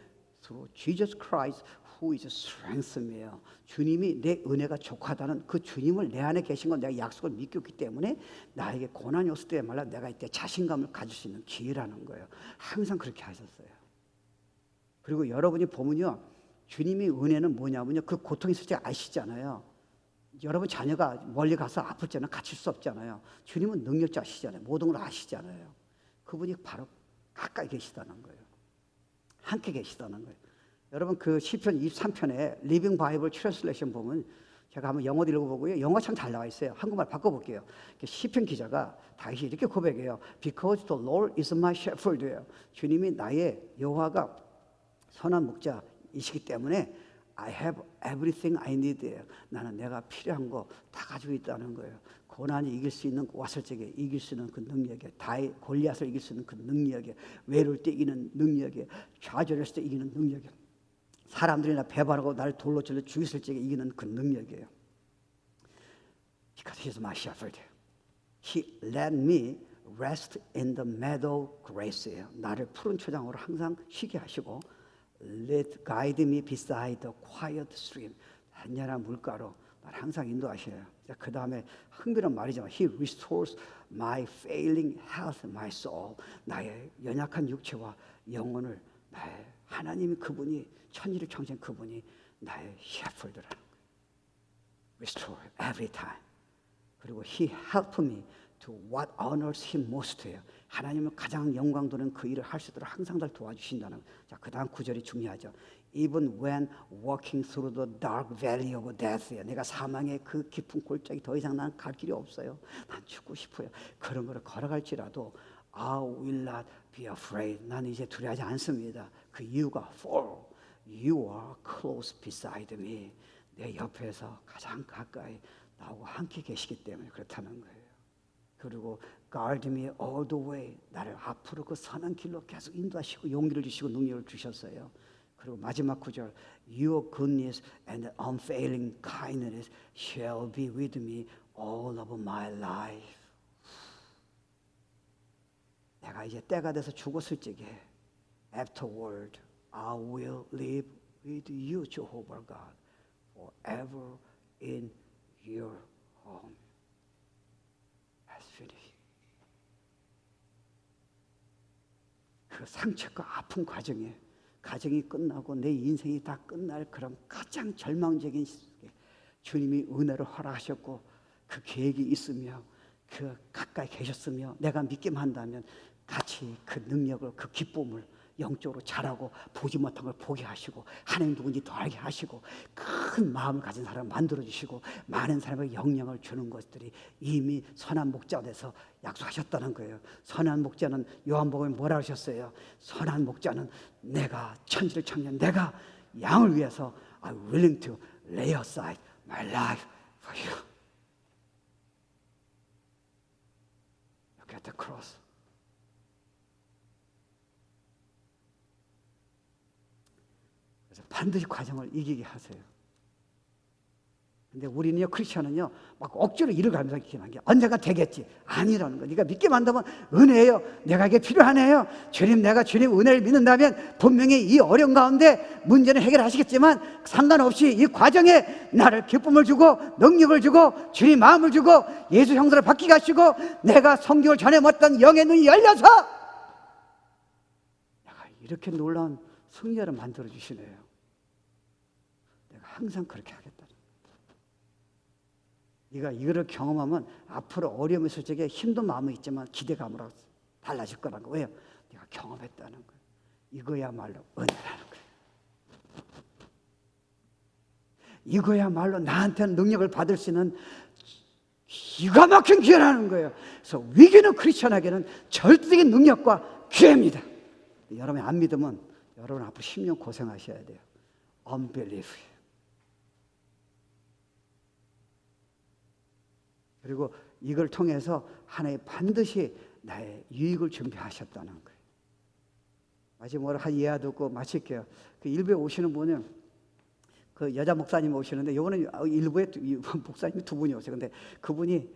through Jesus Christ who is strength이에요. 주님이 내 은혜가 족하다는 그 주님을 내 안에 계신 건 내가 약속을 믿겼기 때문에 나에게 고난이 없을 때말로 내가 이때 자신감을 가질 수 있는 기회라는 거예요. 항상 그렇게 하셨어요. 그리고 여러분이 보면요, 주님의 은혜는 뭐냐면요, 그 고통이 있을 때 아시잖아요. 여러분 자녀가 멀리 가서 아플 때는 갇힐 수 없잖아요. 주님은 능력자시잖아요. 모든 걸 아시잖아요. 그분이 바로 가까이 계시다는 거예요. 함께 계시다는 거예요. 여러분 그 시편 23편에 리빙 바이블 트랜슬레이션 보면 제가 한번 영어도 읽어보고요. 영어 참 잘 나와 있어요. 한국말 바꿔볼게요. 시편 기자가 다윗이 이렇게 고백해요. Because the Lord is my shepherd예요. 주님이 나의 여호와가 선한 목자이시기 때문에 I have everything I need. 나는 내가 필요한 거 다 가지고 있다는 거예요. 고난이 이길 수 있는 왔을 적에 이길 수 있는 그 능력에, 골리앗을 이길 수 있는 그 능력에, 외로울 때 이기는 능력에, 좌절했을 때 이기는 능력에, 사람들이 나 배반하고 나를 돌로 찔러 죽였을 적에 이기는 그 능력이에요. Because he's my shepherd. He let me rest in the meadow grass예요. 나를 푸른 초장으로 항상 쉬게 하시고 guide me beside the quiet stream. 한연한 물가로 나를 항상 인도하셔요. 그 다음에 흥미로운 말이죠. He restores my failing health, my soul. 나의 연약한 육체와 영혼을 나의 하나님이 그분이 천지를 창조한 그분이 나의 셰퍼드라는 거예요. Restore every time. 그리고 He helped me to what honors Him most예요. 하나님은 가장 영광 도는 그 일을 할 수 있도록 항상 날 도와주신다는 거예요. 자, 그 다음 구절이 중요하죠. Even when walking through the dark valley of death예요. 내가 사망의 그 깊은 골짜기 더 이상 난 갈 길이 없어요. 난 죽고 싶어요. 그런 거를 걸어갈지라도 I will not be afraid. 나는 이제 두려워하지 않습니다. 그 이유가 for you are close beside me. 내 옆에서 가장 가까이 나하고 함께 계시기 때문에 그렇다는 거예요. 그리고 guard me all the way. 나를 앞으로 그 선한 길로 계속 인도하시고 용기를 주시고 능력을 주셨어요. 그리고 마지막 구절 Your goodness and unfailing kindness shall be with me all of my life. 내가 이제 때가 돼서 죽었을 적에 Afterward I will live with you, Jehovah God, forever in your home. That's finished. 그 상처가 아픈 과정에 가정이 끝나고 내 인생이 다 끝날 그런 가장 절망적인 시기에 주님이 은혜를 허락하셨고 그 계획이 있으며 그 가까이 계셨으며 내가 믿기만 한다면 같이 그 능력을 그 기쁨을 영적으로 자라고 보지 못한 걸 보게 하시고 하나님 누군지 더 알게 하시고 큰 마음을 가진 사람을 만들어주시고 많은 사람에게 영향을 주는 것들이 이미 선한 목자가 돼서 약속하셨다는 거예요. 선한 목자는 요한복음에 뭐라 하셨어요? 선한 목자는 내가 천지를 창조한 내가 양을 위해서 I'm willing to lay aside my life for you. Look at the cross. 반드시 과정을 이기게 하세요. 근데 우리는요, 크리스천은요, 막 억지로 일을 가면서 기도하는 게 언젠가 되겠지. 아니라는 거. 네가 믿기만 한다면 은혜예요. 내가 이게 필요하네요. 주님, 내가 주님 은혜를 믿는다면 분명히 이 어려운 가운데 문제는 해결하시겠지만 상관없이 이 과정에 나를 기쁨을 주고 능력을 주고 주님 마음을 주고 예수 형상을 바뀌게 하시고 내가 성경을 전해 못했던 영의 눈이 열려서 내가 이렇게 놀라운 승리를 만들어 주시네요. 항상 그렇게 하겠다는 네가 이거를 경험하면 앞으로 어려움이 있을 적에 힘든 마음이 있지만 기대감으로 달라질 거라는 거예요. 네가 경험했다는 거예요. 이거야말로 은혜라는 거예요. 이거야말로 나한테는 능력을 받을 수 있는 기가 막힌 기회라는 거예요. 그래서 위기는 크리스천에게는 절대적인 능력과 기회입니다. 여러분이 안 믿으면 여러분 앞으로 10년 고생하셔야 돼요. Unbelief. 그리고 이걸 통해서 하나님 반드시 나의 유익을 준비하셨다는 거예요. 마지막으로 한 예화 듣고 마칠게요. 그 일부에 오시는 분은 그 여자 목사님 오시는데 이번에 일부에 목사님이 두 분이 오세요. 근데 그분이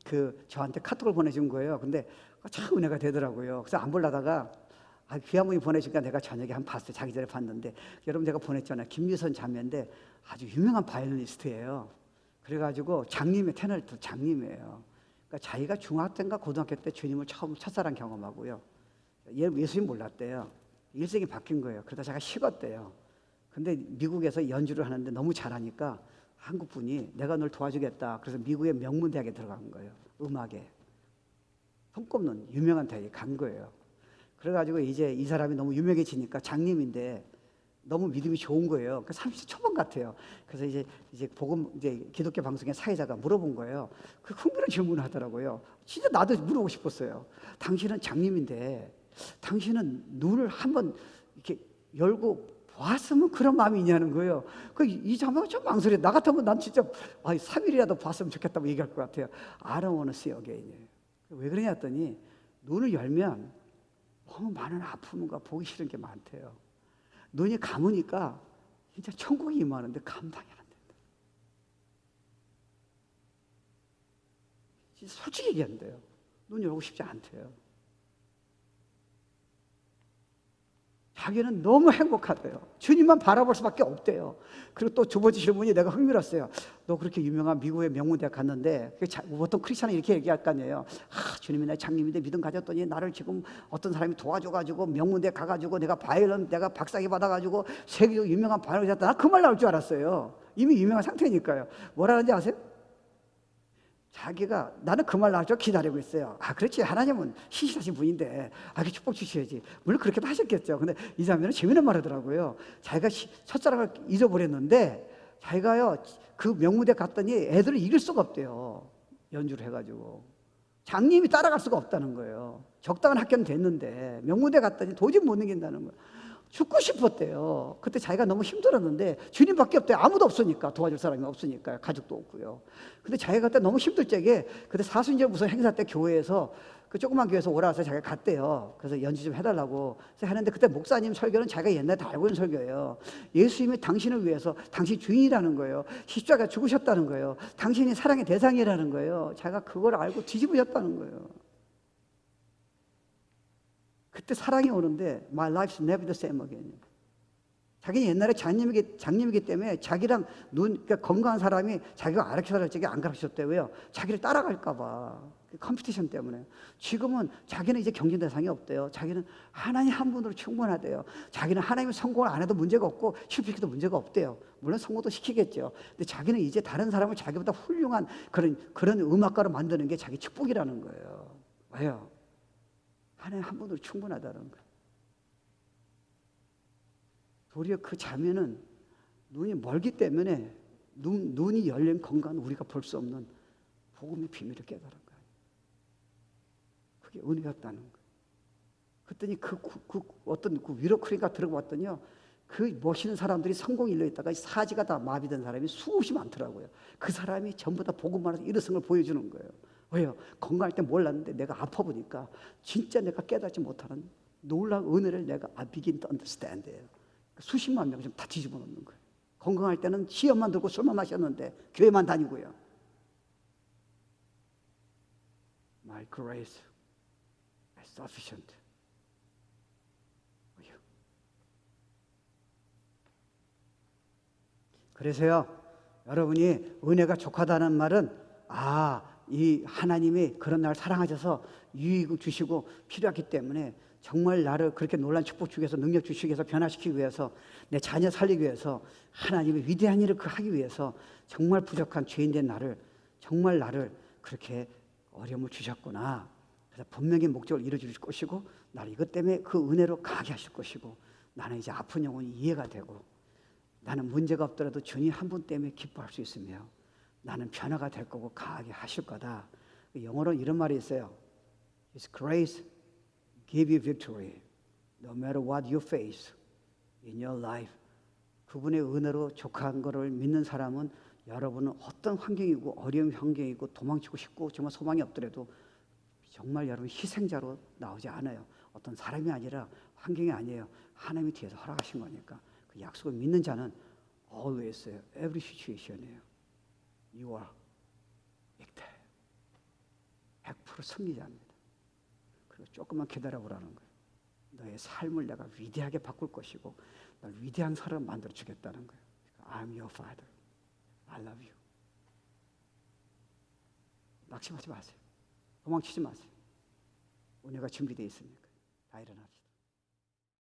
그 저한테 카톡을 보내준 거예요. 근데 참 은혜가 되더라고요. 그래서 안 보려다가 귀한 분이 보내주니까 내가 저녁에 한 봤어요. 자기 전에 봤는데 여러분 제가 보냈잖아요. 김미선 자매인데 아주 유명한 바이올리니스트예요. 그래가지고 장님의 테너리스트 장님이에요. 그러니까 자기가 중학생과 고등학교 때 주님을 처음 첫사랑 경험하고요. 예수님 몰랐대요. 일생이 바뀐 거예요. 그러다 제가 식었대요. 근데 미국에서 연주를 하는데 너무 잘하니까 한국 분이 내가 널 도와주겠다. 그래서 미국의 명문대학에 들어간 거예요. 음악에. 손꼽는 유명한 대학에 간 거예요. 그래가지고 이제 이 사람이 너무 유명해지니까 장님인데 너무 믿음이 좋은 거예요. 그 30대 초반 같아요. 그래서 이제 복음 이제 기독교 방송의 사회자가 물어본 거예요. 그 흥미로운 질문을 하더라고요. 진짜 나도 물어보고 싶었어요. 당신은 장님인데 당신은 눈을 한번 이렇게 열고 보았으면 그런 마음이 있냐는 거예요. 이 자매가 좀 망설여. 나 같으면 난 진짜 3일이라도 봤으면 좋겠다고 얘기할 것 같아요. I don't want to see again. 왜 그러냐 했더니 눈을 열면 너무 많은 아픔과 보기 싫은 게 많대요. 눈이 감으니까 진짜 천국이 임하는데 감당이 안 된다. 진짜 솔직히 얘기한대요. 눈 열고 싶지 않대요. 자기는 너무 행복하대요. 주님만 바라볼 수밖에 없대요. 그리고 또 두 번째 질문이 내가 흥미로웠어요. 너 그렇게 유명한 미국의 명문대학 갔는데 보통 크리스찬은 이렇게 얘기할 거 아니에요. 주님이 내 장님인데 믿음 가졌더니 나를 지금 어떤 사람이 도와줘가지고 명문대 가가지고 내가 내가 박사학위 받아가지고 세계적 유명한 바이올린 잤다. 나 그 말 나올 줄 알았어요. 이미 유명한 상태니까요. 뭐라 하는지 아세요? 자기가 나는 그 말 나올 줄 기다리고 있어요. 그렇지. 하나님은 신실하신 분인데 그 축복 주셔야지. 물론 그렇게도 하셨겠죠. 근데 이 자매는 재미있는 말 하더라고요. 자기가 첫사랑을 잊어버렸는데 자기가요 그 명무대 갔더니 애들을 이길 수가 없대요. 연주를 해가지고 장님이 따라갈 수가 없다는 거예요. 적당한 학교는 됐는데 명무대 갔더니 도저히 못 이긴다는 거예요. 죽고 싶었대요. 그때 자기가 너무 힘들었는데 주님밖에 없대요. 아무도 없으니까, 도와줄 사람이 없으니까, 가족도 없고요. 근데 자기가 그때 너무 힘들 적에 그때 사순절 무슨 행사 때 교회에서 그 조그만 교회에서 오라서 자기가 갔대요. 그래서 연주 좀 해달라고. 그래서 하는데 그때 목사님 설교는 자기가 옛날에 다 알고 있는 설교예요. 예수님이 당신을 위해서 당신 주인이라는 거예요. 십자가 죽으셨다는 거예요. 당신이 사랑의 대상이라는 거예요. 자기가 그걸 알고 뒤집으셨다는 거예요. 그때 사랑이 오는데 My life's never the same again. 자기는 옛날에 장님이기 때문에 자기랑 그러니까 건강한 사람이 자기가 가르쳐달라는 적이 안 가르쳤대요. 왜요? 자기를 따라갈까 봐. 컴피티션 때문에. 지금은 자기는 이제 경쟁 대상이 없대요. 자기는 하나님 한 분으로 충분하대요. 자기는 하나님이 성공을 안 해도 문제가 없고 실패시켜도 문제가 없대요. 물론 성공도 시키겠죠. 근데 자기는 이제 다른 사람을 자기보다 훌륭한 그런 음악가로 만드는 게 자기 축복이라는 거예요. 왜요? 하나님 한 분으로 충분하다는 거예요. 도리어 그 자매는 눈이 멀기 때문에 눈이 열린 건강은 우리가 볼 수 없는 복음의 비밀을 깨달은 거예요. 그게 은혜였다는 거예요. 그랬더니 어떤 위로크리가 들어봤더니요, 그 멋있는 사람들이 성공 일로 있다가 사지가 다 마비된 사람이 수없이 많더라고요. 그 사람이 전부 다 복음만 해서 일어성을 보여주는 거예요. 왜요? 건강할 때 몰랐는데 내가 아파 보니까 진짜 내가 깨닫지 못하는 놀라운 은혜를 내가 begin to understand예요. 수십만 명 좀 다 뒤집어 놓는 거예요. 건강할 때는 시험만 들고 술만 마셨는데 교회만 다니고요. My grace is sufficient. 그래서요, 여러분이 은혜가 족하다는 말은 이 하나님이 그런 나를 사랑하셔서 유익을 주시고 필요하기 때문에 정말 나를 그렇게 놀란 축복 주기 위해서, 능력 주시기 위해서, 변화시키기 위해서, 내 자녀 살리기 위해서, 하나님의 위대한 일을 하기 위해서 정말 부족한 죄인된 정말 나를 그렇게 어려움을 주셨구나. 그래서 분명히 목적을 이루어 주실 것이고 나를 이것 때문에 그 은혜로 강하게 하실 것이고 나는 이제 아픈 영혼이 이해가 되고 나는 문제가 없더라도 주님 한 분 때문에 기뻐할 수 있으며 나는 변화가 될 거고 강하게 하실 거다. 영어로 이런 말이 있어요. His grace give you victory no matter what you face in your life. 그분의 은혜로 족한 것을 믿는 사람은 여러분은 어떤 환경이고 어려운 환경이고 도망치고 싶고 정말 소망이 없더라도 정말 여러분 희생자로 나오지 않아요. 어떤 사람이 아니라 환경이 아니에요. 하나님이 뒤에서 허락하신 거니까. 그 약속을 믿는 자는 always, every situation이에요. You are victor. 100% 승리자입니다. 그리고 조금만 기다려보라는 거예요. 너의 삶을 내가 위대하게 바꿀 것이고 널 위대한 사람 만들어 주겠다는 거예요. I'm your father. I love you. 낙심하지 마세요. 도망치지 마세요. 은혜가 준비되어 있으니까 다 일어납시다.